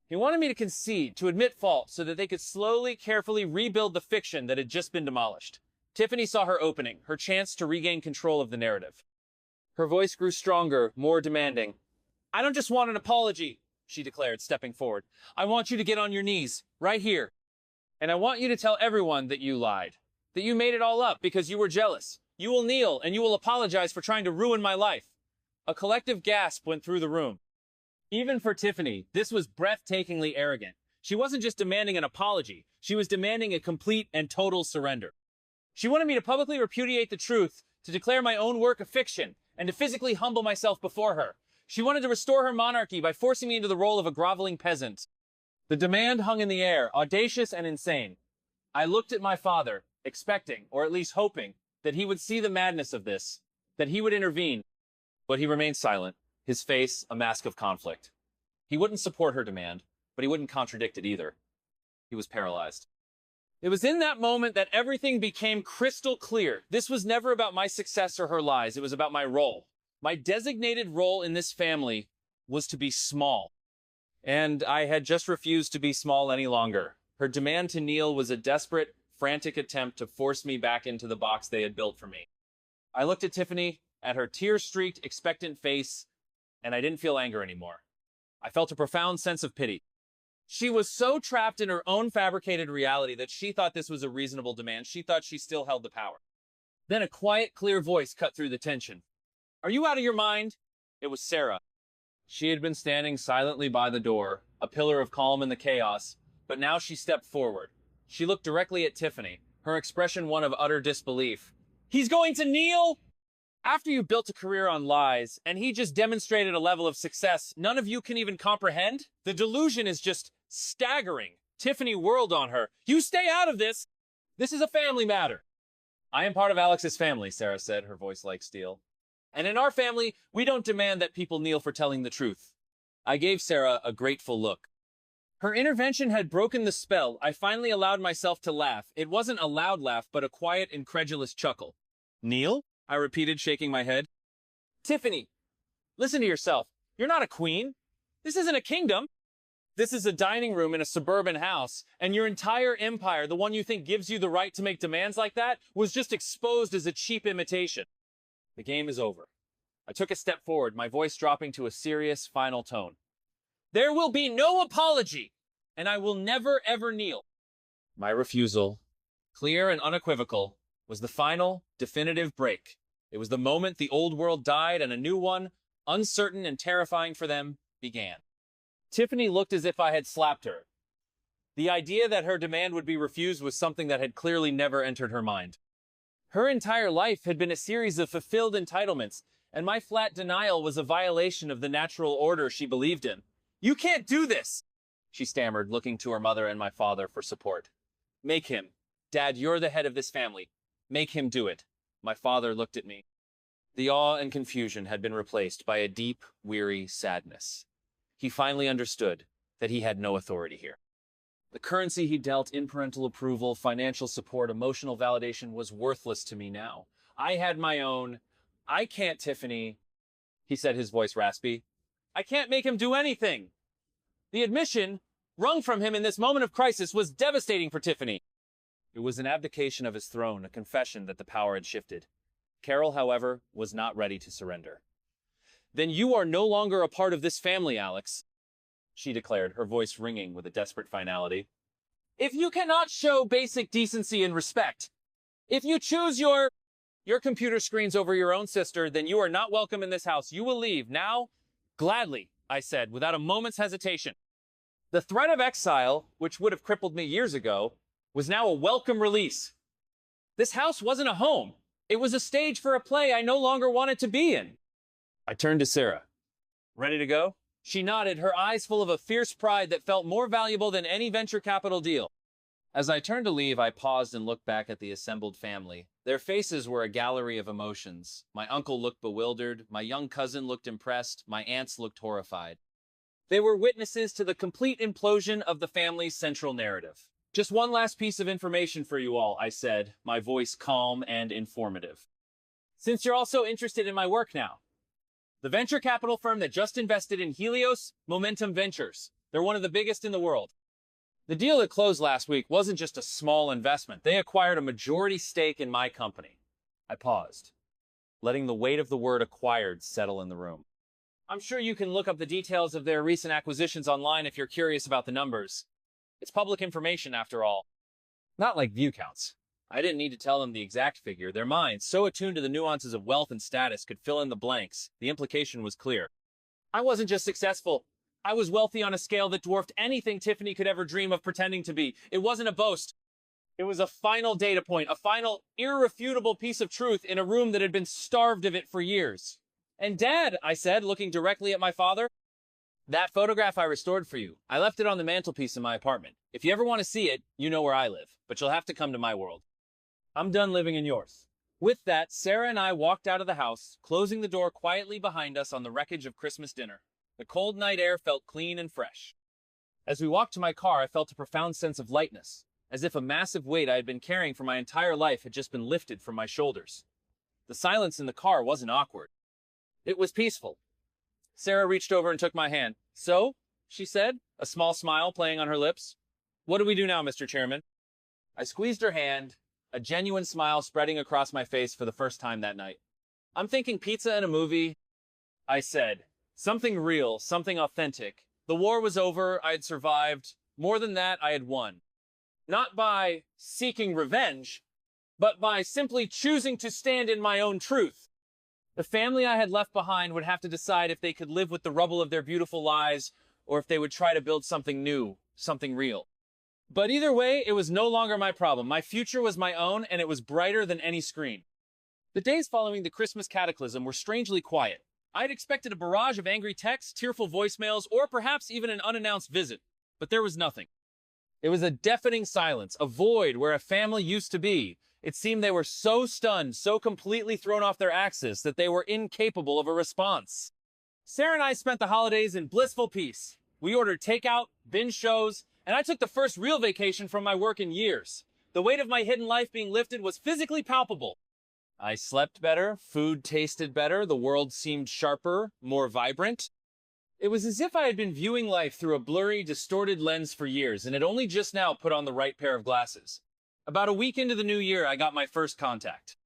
He wanted me to concede, to admit fault, so that they could slowly, carefully rebuild the fiction that had just been demolished. Tiffany saw her opening, her chance to regain control of the narrative. Her voice grew stronger, more demanding. I don't just want an apology, she declared, stepping forward. I want you to get on your knees, right here. And I want you to tell everyone that you lied, that you made it all up because you were jealous. You will kneel and you will apologize for trying to ruin my life. A collective gasp went through the room. Even for Tiffany, this was breathtakingly arrogant. She wasn't just demanding an apology. She was demanding a complete and total surrender. She wanted me to publicly repudiate the truth, to declare my own work a fiction, and to physically humble myself before her. She wanted to restore her monarchy by forcing me into the role of a groveling peasant. The demand hung in the air, audacious and insane. I looked at my father, expecting, or at least hoping, that he would see the madness of this, that he would intervene. But he remained silent, his face a mask of conflict. He wouldn't support her demand, but he wouldn't contradict it either. He was paralyzed. It was in that moment that everything became crystal clear. This was never about my success or her lies. It was about my role. My designated role in this family was to be small. And I had just refused to be small any longer. Her demand to kneel was a desperate, frantic attempt to force me back into the box they had built for me. I looked at Tiffany, at her tear-streaked, expectant face, and I didn't feel anger anymore. I felt a profound sense of pity. She was so trapped in her own fabricated reality that she thought this was a reasonable demand. She thought she still held the power. Then a quiet, clear voice cut through the tension. Are you out of your mind? It was Sarah. She had been standing silently by the door, a pillar of calm in the chaos, but now she stepped forward. She looked directly at Tiffany, her expression one of utter disbelief. He's going to kneel? After you built a career on lies, and he just demonstrated a level of success none of you can even comprehend? The delusion is just staggering. Tiffany whirled on her. You stay out of this! This is a family matter. I am part of Alex's family, Sarah said, her voice like steel. And in our family, we don't demand that people kneel for telling the truth. I gave Sarah a grateful look. Her intervention had broken the spell. I finally allowed myself to laugh. It wasn't a loud laugh, but a quiet, incredulous chuckle. Kneel? I repeated, shaking my head. Tiffany, listen to yourself. You're not a queen. This isn't a kingdom. This is a dining room in a suburban house, and your entire empire, the one you think gives you the right to make demands like that, was just exposed as a cheap imitation. The game is over. I took a step forward, my voice dropping to a serious, final tone. There will be no apology, and I will never, ever kneel. My refusal, clear and unequivocal, was the final, definitive break. It was the moment the old world died and a new one, uncertain and terrifying for them, began. Tiffany looked as if I had slapped her. The idea that her demand would be refused was something that had clearly never entered her mind. Her entire life had been a series of fulfilled entitlements, and my flat denial was a violation of the natural order she believed in. You can't do this, she stammered, looking to her mother and my father for support. Make him. Dad, you're the head of this family. Make him do it. My father looked at me. The awe and confusion had been replaced by a deep, weary sadness. He finally understood that he had no authority here. The currency he dealt in parental approval, financial support, emotional validation was worthless to me now. I had my own. I can't, Tiffany, he said, his voice raspy. I can't make him do anything. The admission, wrung from him in this moment of crisis, was devastating for Tiffany. It was an abdication of his throne, a confession that the power had shifted. Carol, however, was not ready to surrender. Then you are no longer a part of this family, Alex, she declared, her voice ringing with a desperate finality. If you cannot show basic decency and respect, if you choose your computer screens over your own sister, then you are not welcome in this house. You will leave now. Gladly, I said, without a moment's hesitation. The threat of exile, which would have crippled me years ago, was now a welcome release. This house wasn't a home. It was a stage for a play I no longer wanted to be in. I turned to Sarah. Ready to go? She nodded, her eyes full of a fierce pride that felt more valuable than any venture capital deal. As I turned to leave, I paused and looked back at the assembled family. Their faces were a gallery of emotions. My uncle looked bewildered, my young cousin looked impressed, my aunts looked horrified. They were witnesses to the complete implosion of the family's central narrative. Just one last piece of information for you all, I said, my voice calm and informative. Since you're all so interested in my work now, the venture capital firm that just invested in Helios, Momentum Ventures. They're one of the biggest in the world. The deal that closed last week wasn't just a small investment. They acquired a majority stake in my company. I paused, letting the weight of the word acquired settle in the room. I'm sure you can look up the details of their recent acquisitions online if you're curious about the numbers. It's public information, after all. Not like view counts. I didn't need to tell them the exact figure. Their minds, so attuned to the nuances of wealth and status, could fill in the blanks. The implication was clear. I wasn't just successful. I was wealthy on a scale that dwarfed anything Tiffany could ever dream of pretending to be. It wasn't a boast. It was a final data point, a final, irrefutable piece of truth in a room that had been starved of it for years. And Dad, I said, looking directly at my father, that photograph I restored for you. I left it on the mantelpiece in my apartment. If you ever want to see it, you know where I live, but you'll have to come to my world. I'm done living in yours. With that, Sarah and I walked out of the house, closing the door quietly behind us on the wreckage of Christmas dinner. The cold night air felt clean and fresh. As we walked to my car, I felt a profound sense of lightness, as if a massive weight I had been carrying for my entire life had just been lifted from my shoulders. The silence in the car wasn't awkward. It was peaceful. Sarah reached over and took my hand. So, she said, a small smile playing on her lips. What do we do now, Mr. Chairman? I squeezed her hand, a genuine smile spreading across my face for the first time that night. I'm thinking pizza and a movie, I said. Something real, something authentic. The war was over, I had survived. More than that, I had won. Not by seeking revenge, but by simply choosing to stand in my own truth. The family I had left behind would have to decide if they could live with the rubble of their beautiful lies, or if they would try to build something new, something real. But either way, it was no longer my problem. My future was my own, and it was brighter than any screen. The days following the Christmas cataclysm were strangely quiet. I had expected a barrage of angry texts, tearful voicemails, or perhaps even an unannounced visit. But there was nothing. It was a deafening silence, a void where a family used to be, It seemed they were so stunned, so completely thrown off their axis, that they were incapable of a response. Sarah and I spent the holidays in blissful peace. We ordered takeout, binge shows, and I took the first real vacation from my work in years. The weight of my hidden life being lifted was physically palpable. I slept better, food tasted better, the world seemed sharper, more vibrant. It was as if I had been viewing life through a blurry, distorted lens for years and had only just now put on the right pair of glasses. About a week into the new year, I got my first contact.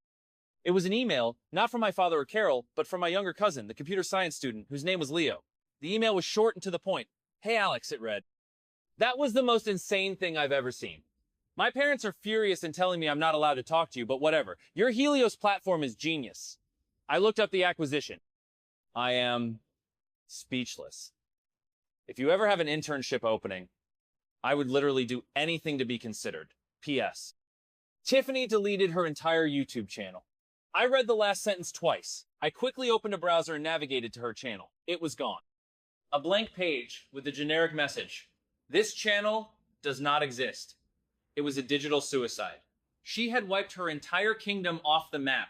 It was an email, not from my father or Carol, but from my younger cousin, the computer science student, whose name was Leo. The email was short and to the point. "Hey Alex," it read. That was the most insane thing I've ever seen. My parents are furious in telling me I'm not allowed to talk to you, but whatever. Your Helios platform is genius. I looked up the acquisition. I am speechless. If you ever have an internship opening, I would literally do anything to be considered. P.S. Tiffany deleted her entire YouTube channel. I read the last sentence twice. I quickly opened a browser and navigated to her channel. It was gone. A blank page with the generic message. This channel does not exist. It was a digital suicide. She had wiped her entire kingdom off the map.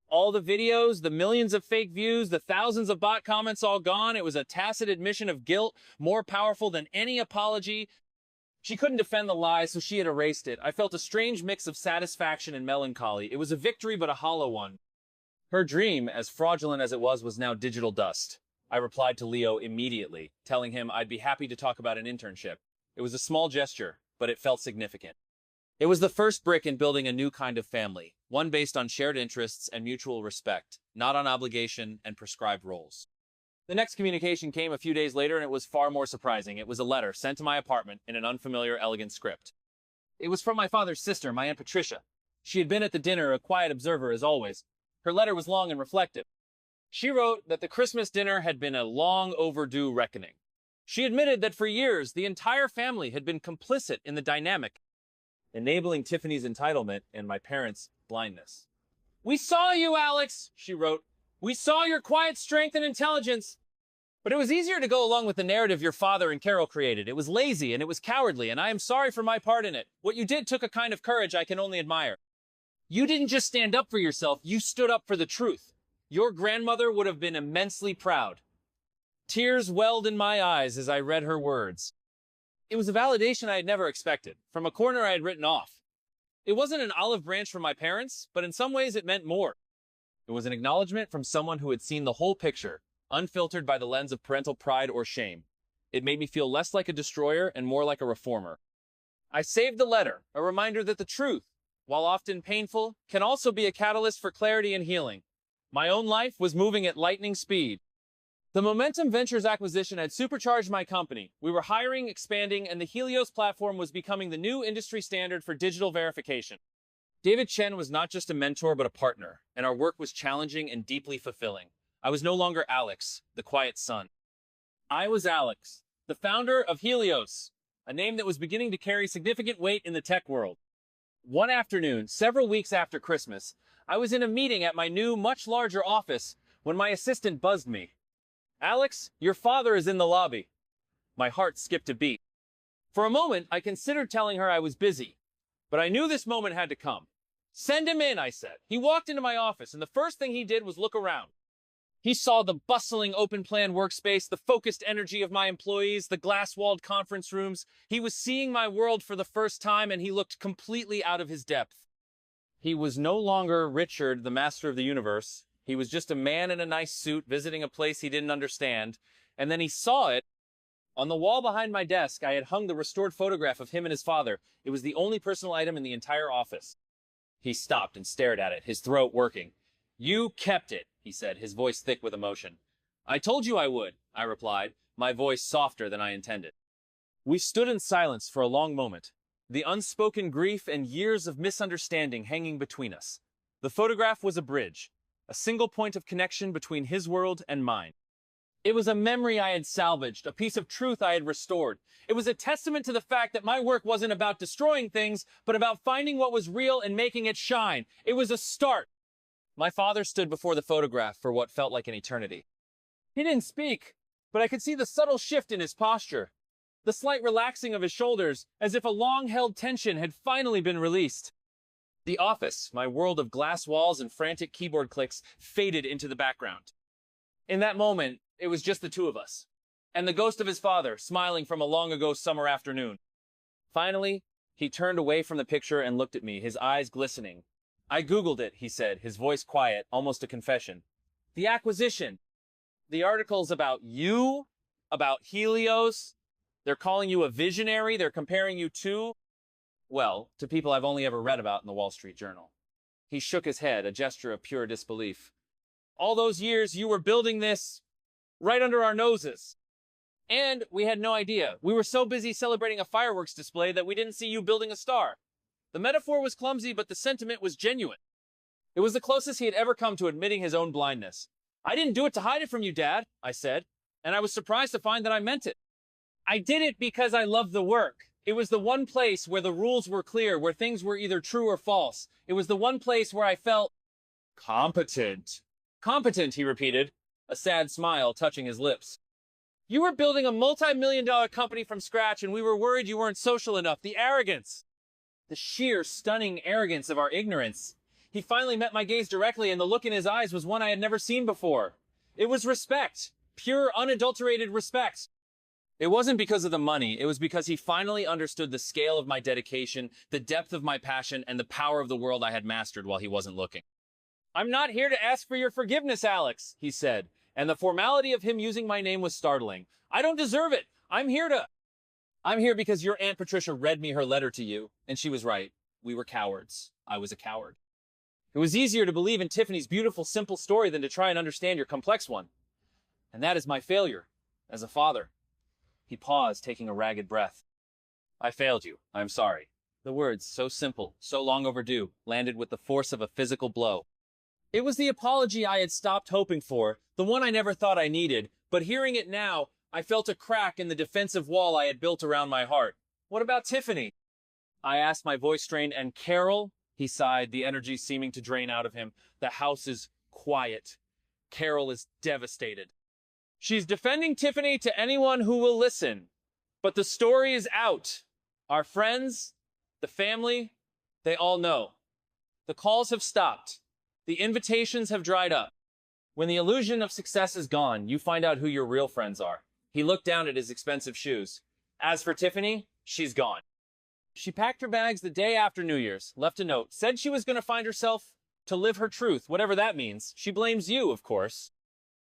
All the videos, the millions of fake views, the thousands of bot comments all gone. It was a tacit admission of guilt, more powerful than any apology. She couldn't defend the lie, so she had erased it. I felt a strange mix of satisfaction and melancholy. It was a victory, but a hollow one. Her dream, as fraudulent as it was now digital dust. I replied to Leo immediately, telling him I'd be happy to talk about an internship. It was a small gesture, but it felt significant. It was the first brick in building a new kind of family, one based on shared interests and mutual respect, not on obligation and prescribed roles. The next communication came a few days later, and it was far more surprising. It was a letter sent to my apartment in an unfamiliar, elegant script. It was from my father's sister, my Aunt Patricia. She had been at the dinner, a quiet observer as always. Her letter was long and reflective. She wrote that the Christmas dinner had been a long overdue reckoning. She admitted that for years, the entire family had been complicit in the dynamic, enabling Tiffany's entitlement and my parents' blindness. "We saw you, Alex," she wrote. "We saw your quiet strength and intelligence. But it was easier to go along with the narrative your father and Carol created. It was lazy and it was cowardly, and I am sorry for my part in it. What you did took a kind of courage I can only admire. You didn't just stand up for yourself, you stood up for the truth. Your grandmother would have been immensely proud." Tears welled in my eyes as I read her words. It was a validation I had never expected, from a corner I had written off. It wasn't an olive branch from my parents, but in some ways it meant more. It was an acknowledgement from someone who had seen the whole picture, unfiltered by the lens of parental pride or shame. It made me feel less like a destroyer and more like a reformer. I saved the letter, a reminder that the truth, while often painful, can also be a catalyst for clarity and healing. My own life was moving at lightning speed. The Momentum Ventures acquisition had supercharged my company. We were hiring, expanding, and the Helios platform was becoming the new industry standard for digital verification. David Chen was not just a mentor, but a partner, and our work was challenging and deeply fulfilling. I was no longer Alex, the quiet son. I was Alex, the founder of Helios, a name that was beginning to carry significant weight in the tech world. One afternoon, several weeks after Christmas, I was in a meeting at my new, much larger office when my assistant buzzed me. "Alex, your father is in the lobby." My heart skipped a beat. For a moment, I considered telling her I was busy, but I knew this moment had to come. "Send him in," I said. He walked into my office, and the first thing he did was look around. He saw the bustling open-plan workspace, the focused energy of my employees, the glass-walled conference rooms. He was seeing my world for the first time, and he looked completely out of his depth. He was no longer Richard, the master of the universe. He was just a man in a nice suit visiting a place he didn't understand. And then he saw it. On the wall behind my desk, I had hung the restored photograph of him and his father. It was the only personal item in the entire office. He stopped and stared at it, his throat working. "You kept it," he said, his voice thick with emotion. "I told you I would," I replied, my voice softer than I intended. We stood in silence for a long moment, the unspoken grief and years of misunderstanding hanging between us. The photograph was a bridge, a single point of connection between his world and mine. It was a memory I had salvaged, a piece of truth I had restored. It was a testament to the fact that my work wasn't about destroying things, but about finding what was real and making it shine. It was a start. My father stood before the photograph for what felt like an eternity. He didn't speak, but I could see the subtle shift in his posture, the slight relaxing of his shoulders, as if a long-held tension had finally been released. The office, my world of glass walls and frantic keyboard clicks, faded into the background. In that moment, it was just the two of us, and the ghost of his father smiling from a long-ago summer afternoon. Finally, he turned away from the picture and looked at me, his eyes glistening. "I Googled it," he said, his voice quiet, almost a confession. "The acquisition. The articles about you, about Helios. They're calling you a visionary. They're comparing you to, well, to people I've only ever read about in the Wall Street Journal." He shook his head, a gesture of pure disbelief. "All those years you were building this right under our noses. And we had no idea. We were so busy celebrating a fireworks display that we didn't see you building a star. The metaphor was clumsy, but the sentiment was genuine." It was the closest he had ever come to admitting his own blindness. "I didn't do it to hide it from you, Dad," I said, and I was surprised to find that I meant it. "I did it because I loved the work. It was the one place where the rules were clear, where things were either true or false. It was the one place where I felt competent." "Competent," he repeated, a sad smile touching his lips. "You were building a multi-million-dollar company from scratch, and we were worried you weren't social enough. The arrogance. The sheer, stunning arrogance of our ignorance." He finally met my gaze directly, and the look in his eyes was one I had never seen before. It was respect. Pure, unadulterated respect. It wasn't because of the money. It was because he finally understood the scale of my dedication, the depth of my passion, and the power of the world I had mastered while he wasn't looking. "I'm not here to ask for your forgiveness, Alex," he said, and the formality of him using my name was startling. "I don't deserve it. I'm here because your Aunt Patricia read me her letter to you, and she was right. We were cowards. I was a coward. It was easier to believe in Tiffany's beautiful, simple story than to try and understand your complex one. And that is my failure, as a father." He paused, taking a ragged breath. "I failed you. I'm sorry." The words, so simple, so long overdue, landed with the force of a physical blow. It was the apology I had stopped hoping for, the one I never thought I needed, but hearing it now, I felt a crack in the defensive wall I had built around my heart. "What about Tiffany?" I asked, my voice strained. "And Carol?" He sighed, the energy seeming to drain out of him. "The house is quiet. Carol is devastated. She's defending Tiffany to anyone who will listen. But the story is out. Our friends, the family, they all know. The calls have stopped. The invitations have dried up. When the illusion of success is gone, you find out who your real friends are." He looked down at his expensive shoes. "As for Tiffany, she's gone. She packed her bags the day after New Year's, left a note, said she was going to find herself to live her truth, whatever that means. She blames you, of course.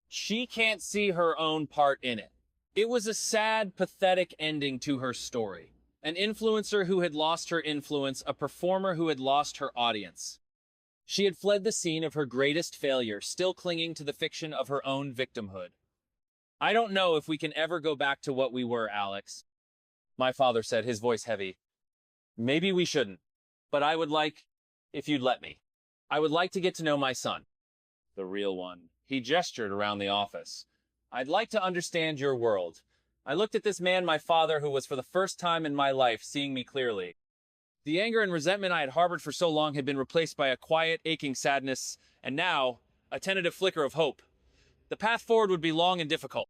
She can't see her own part in it." It was a sad, pathetic ending to her story. An influencer who had lost her influence, a performer who had lost her audience. She had fled the scene of her greatest failure, still clinging to the fiction of her own victimhood. "I don't know if we can ever go back to what we were, Alex," my father said, his voice heavy. "Maybe we shouldn't, but I would like, if you'd let me. I would like to get to know my son. The real one." He gestured around the office. "I'd like to understand your world." I looked at this man, my father, who was for the first time in my life seeing me clearly. The anger and resentment I had harbored for so long had been replaced by a quiet, aching sadness, and now, a tentative flicker of hope. The path forward would be long and difficult.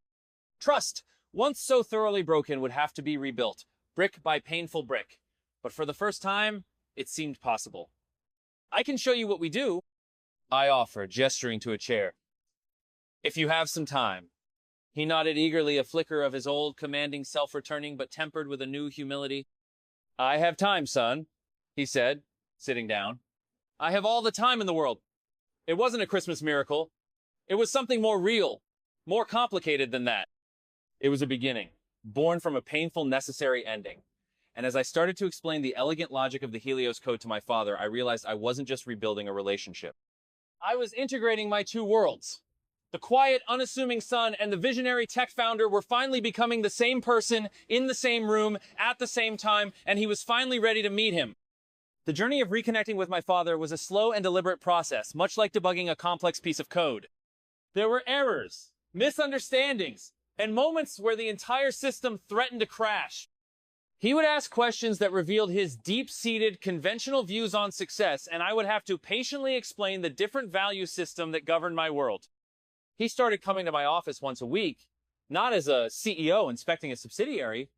Trust, once so thoroughly broken, would have to be rebuilt, brick by painful brick. But for the first time, it seemed possible. "I can show you what we do," I offered, gesturing to a chair. "If you have some time." He nodded eagerly, a flicker of his old commanding self returning, but tempered with a new humility. "I have time, son," he said, sitting down. "I have all the time in the world. It wasn't a Christmas miracle. It was something more real, more complicated than that. It was a beginning, born from a painful, necessary ending. And as I started to explain the elegant logic of the Helios Code to my father, I realized I wasn't just rebuilding a relationship. I was integrating my two worlds. The quiet, unassuming son and the visionary tech founder were finally becoming the same person, in the same room, at the same time, and he was finally ready to meet him. The journey of reconnecting with my father was a slow and deliberate process, much like debugging a complex piece of code. There were errors, misunderstandings, and moments where the entire system threatened to crash. He would ask questions that revealed his deep-seated, conventional views on success, and I would have to patiently explain the different value system that governed my world. He started coming to my office once a week, not as a CEO inspecting a subsidiary,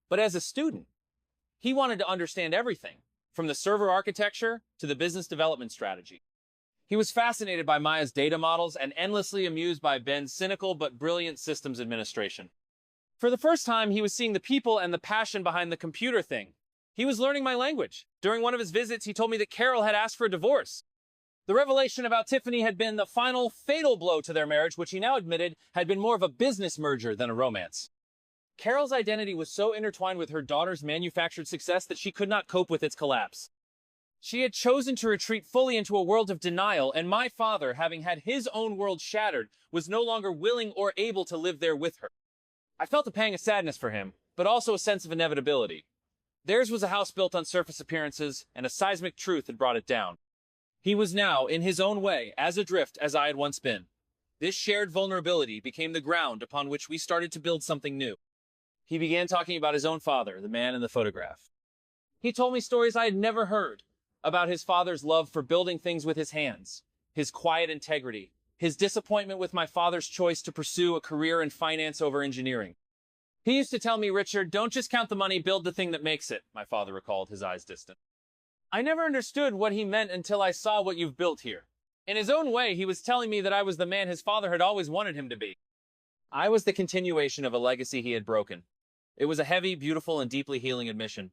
but as a student. He wanted to understand everything. from the server architecture to the business development strategy. He was fascinated by Maya's data models and endlessly amused by Ben's cynical but brilliant systems administration. For the first time, he was seeing the people and the passion behind the computer thing. He was learning my language. During one of his visits, he told me that Carol had asked for a divorce. The revelation about Tiffany had been the final fatal blow to their marriage, which he now admitted had been more of a business merger than a romance. Carol's identity was so intertwined with her daughter's manufactured success that she could not cope with its collapse. She had chosen to retreat fully into a world of denial, and my father, having had his own world shattered, was no longer willing or able to live there with her. I felt a pang of sadness for him, but also a sense of inevitability. Theirs was a house built on surface appearances, and a seismic truth had brought it down. He was now, in his own way, as adrift as I had once been. This shared vulnerability became the ground upon which we started to build something new. He began talking about his own father, the man in the photograph. He told me stories I had never heard, about his father's love for building things with his hands, his quiet integrity, his disappointment with my father's choice to pursue a career in finance over engineering. He used to tell me, "Richard, don't just count the money, build the thing that makes it," my father recalled, his eyes distant. I never understood what he meant until I saw what you've built here. In his own way, he was telling me that I was the man his father had always wanted him to be. I was the continuation of a legacy he had broken. It was a heavy, beautiful, and deeply healing admission.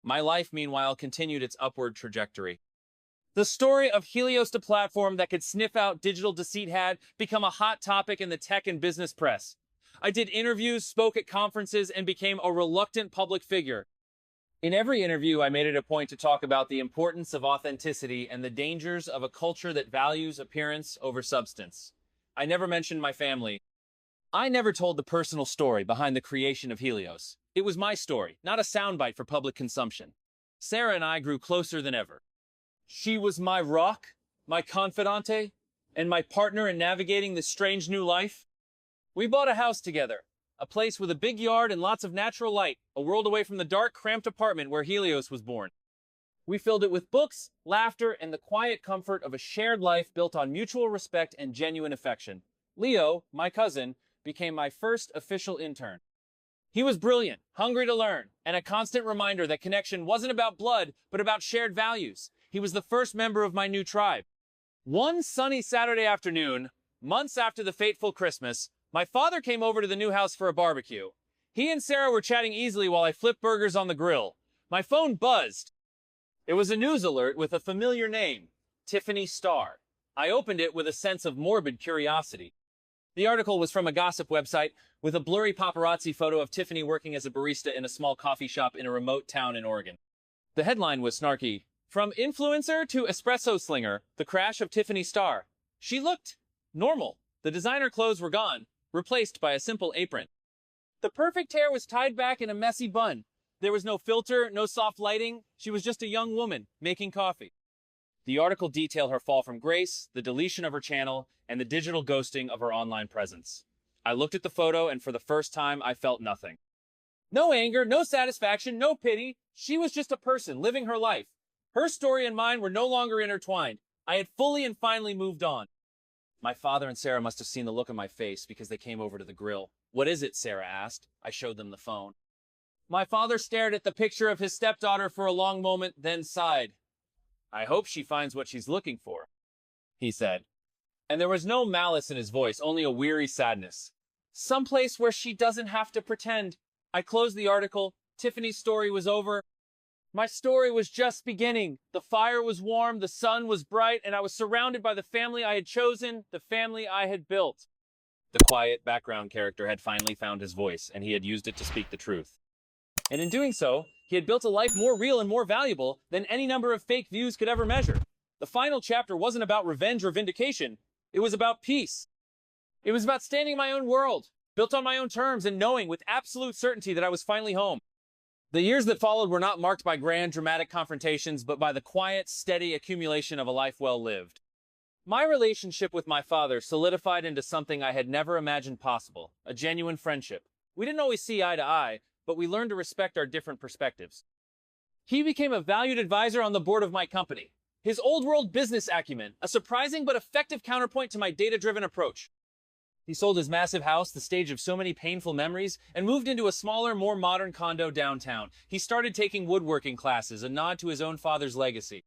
My life, meanwhile, continued its upward trajectory. The story of Helios, the platform that could sniff out digital deceit, had become a hot topic in the tech and business press. I did interviews, spoke at conferences, and became a reluctant public figure. In every interview, I made it a point to talk about the importance of authenticity and the dangers of a culture that values appearance over substance. I never mentioned my family. I never told the personal story behind the creation of Helios. It was my story, not a soundbite for public consumption. Sarah and I grew closer than ever. She was my rock, my confidante, and my partner in navigating this strange new life. We bought a house together, a place with a big yard and lots of natural light, a world away from the dark, cramped apartment where Helios was born. We filled it with books, laughter, and the quiet comfort of a shared life built on mutual respect and genuine affection. Leo, my cousin, became my first official intern. He was brilliant, hungry to learn, and a constant reminder that connection wasn't about blood, but about shared values. He was the first member of my new tribe. One sunny Saturday afternoon, months after the fateful Christmas, my father came over to the new house for a barbecue. He and Sarah were chatting easily while I flipped burgers on the grill. My phone buzzed. It was a news alert with a familiar name, Tiffany Star. I opened it with a sense of morbid curiosity. The article was from a gossip website with a blurry paparazzi photo of Tiffany working as a barista in a small coffee shop in a remote town in Oregon. The headline was snarky. From influencer to espresso slinger, the crash of Tiffany Star. She looked normal. The designer clothes were gone, replaced by a simple apron. The perfect hair was tied back in a messy bun. There was no filter, no soft lighting. She was just a young woman making coffee. The article detailed her fall from grace, the deletion of her channel, and the digital ghosting of her online presence. I looked at the photo, and for the first time, I felt nothing. No anger, no satisfaction, no pity. She was just a person living her life. Her story and mine were no longer intertwined. I had fully and finally moved on. My father and Sarah must have seen the look on my face because they came over to the grill. "What is it?" Sarah asked. I showed them the phone. My father stared at the picture of his stepdaughter for a long moment, then sighed. "I hope she finds what she's looking for," he said. And there was no malice in his voice, only a weary sadness. Someplace where she doesn't have to pretend. I closed the article. Tiffany's story was over. My story was just beginning. The fire was warm, the sun was bright, and I was surrounded by the family I had chosen, the family I had built. The quiet background character had finally found his voice, and he had used it to speak the truth. And in doing so, he had built a life more real and more valuable than any number of fake views could ever measure. The final chapter wasn't about revenge or vindication. It was about peace. It was about standing in my own world, built on my own terms, and knowing with absolute certainty that I was finally home. The years that followed were not marked by grand, dramatic confrontations, but by the quiet, steady accumulation of a life well lived. My relationship with my father solidified into something I had never imagined possible, a genuine friendship. We didn't always see eye to eye, but we learned to respect our different perspectives. He became a valued advisor on the board of my company. His old-world business acumen, a surprising but effective counterpoint to my data-driven approach. He sold his massive house, the stage of so many painful memories, and moved into a smaller, more modern condo downtown. He started taking woodworking classes, a nod to his own father's legacy.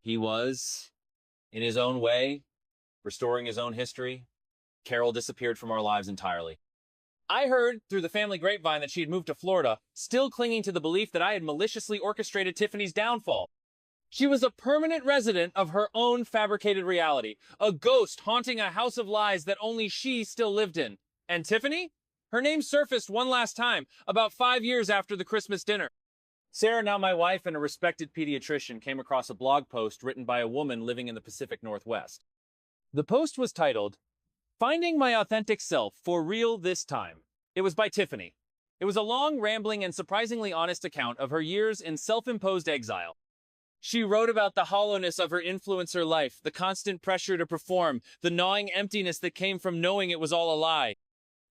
He was, in his own way, restoring his own history. Carol disappeared from our lives entirely. I heard through the family grapevine that she had moved to Florida, still clinging to the belief that I had maliciously orchestrated Tiffany's downfall. She was a permanent resident of her own fabricated reality, a ghost haunting a house of lies that only she still lived in. And Tiffany? Her name surfaced one last time, about 5 years after the Christmas dinner. Sarah, now my wife and a respected pediatrician, came across a blog post written by a woman living in the Pacific Northwest. The post was titled, "Finding My Authentic Self for Real This Time." It was by Tiffany. It was a long, rambling, and surprisingly honest account of her years in self-imposed exile. She wrote about the hollowness of her influencer life, the constant pressure to perform, the gnawing emptiness that came from knowing it was all a lie.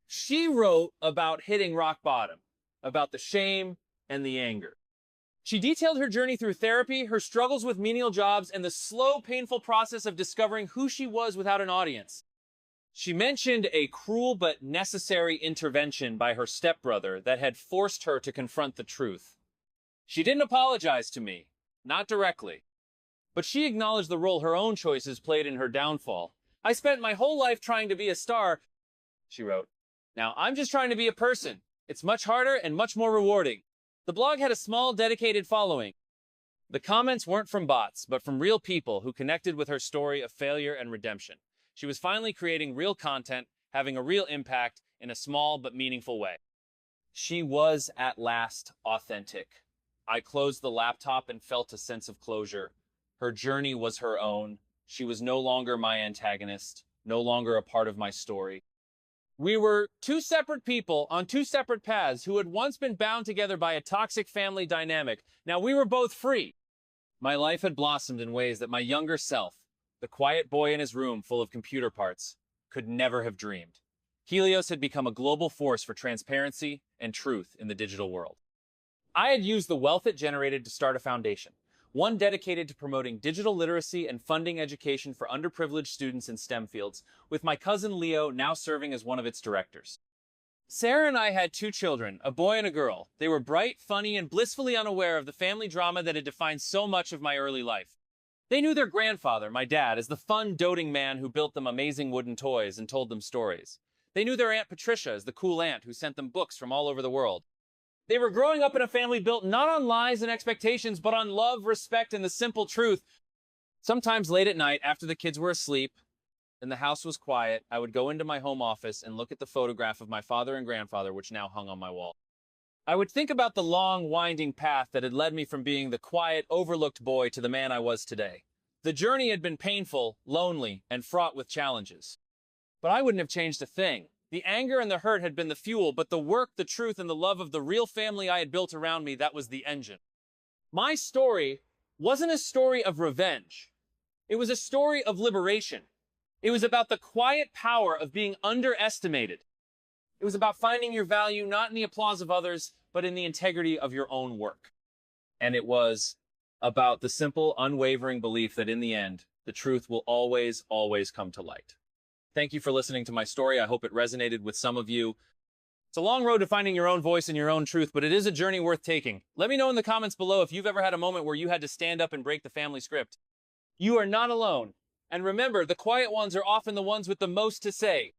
She wrote about hitting rock bottom, about the shame and the anger. She detailed her journey through therapy, her struggles with menial jobs, and the slow, painful process of discovering who she was without an audience. She mentioned a cruel but necessary intervention by her stepbrother that had forced her to confront the truth. She didn't apologize to me, not directly, but she acknowledged the role her own choices played in her downfall. "I spent my whole life trying to be a star," she wrote. "Now I'm just trying to be a person. It's much harder and much more rewarding." The blog had a small, dedicated following. The comments weren't from bots, but from real people who connected with her story of failure and redemption. She was finally creating real content, having a real impact in a small but meaningful way. She was, at last, authentic. I closed the laptop and felt a sense of closure. Her journey was her own. She was no longer my antagonist, no longer a part of my story. We were two separate people on two separate paths who had once been bound together by a toxic family dynamic. Now we were both free. My life had blossomed in ways that my younger self, the quiet boy in his room full of computer parts, could never have dreamed. Helios had become a global force for transparency and truth in the digital world. I had used the wealth it generated to start a foundation, one dedicated to promoting digital literacy and funding education for underprivileged students in STEM fields, with my cousin Leo now serving as one of its directors. Sarah and I had 2 children, a boy and a girl. They were bright, funny, and blissfully unaware of the family drama that had defined so much of my early life. They knew their grandfather, my dad, as the fun, doting man who built them amazing wooden toys and told them stories. They knew their Aunt Patricia as the cool aunt who sent them books from all over the world. They were growing up in a family built not on lies and expectations, but on love, respect, and the simple truth. Sometimes late at night, after the kids were asleep and the house was quiet, I would go into my home office and look at the photograph of my father and grandfather, which now hung on my wall. I would think about the long, winding path that had led me from being the quiet, overlooked boy to the man I was today. The journey had been painful, lonely, and fraught with challenges. But I wouldn't have changed a thing. The anger and the hurt had been the fuel, but the work, the truth, and the love of the real family I had built around me, that was the engine. My story wasn't a story of revenge. It was a story of liberation. It was about the quiet power of being underestimated. It was about finding your value not in the applause of others, but in the integrity of your own work. And it was about the simple, unwavering belief that in the end, the truth will always, always come to light. Thank you for listening to my story. I hope it resonated with some of you. It's a long road to finding your own voice and your own truth, but it is a journey worth taking. Let me know in the comments below if you've ever had a moment where you had to stand up and break the family script. You are not alone. And remember, the quiet ones are often the ones with the most to say.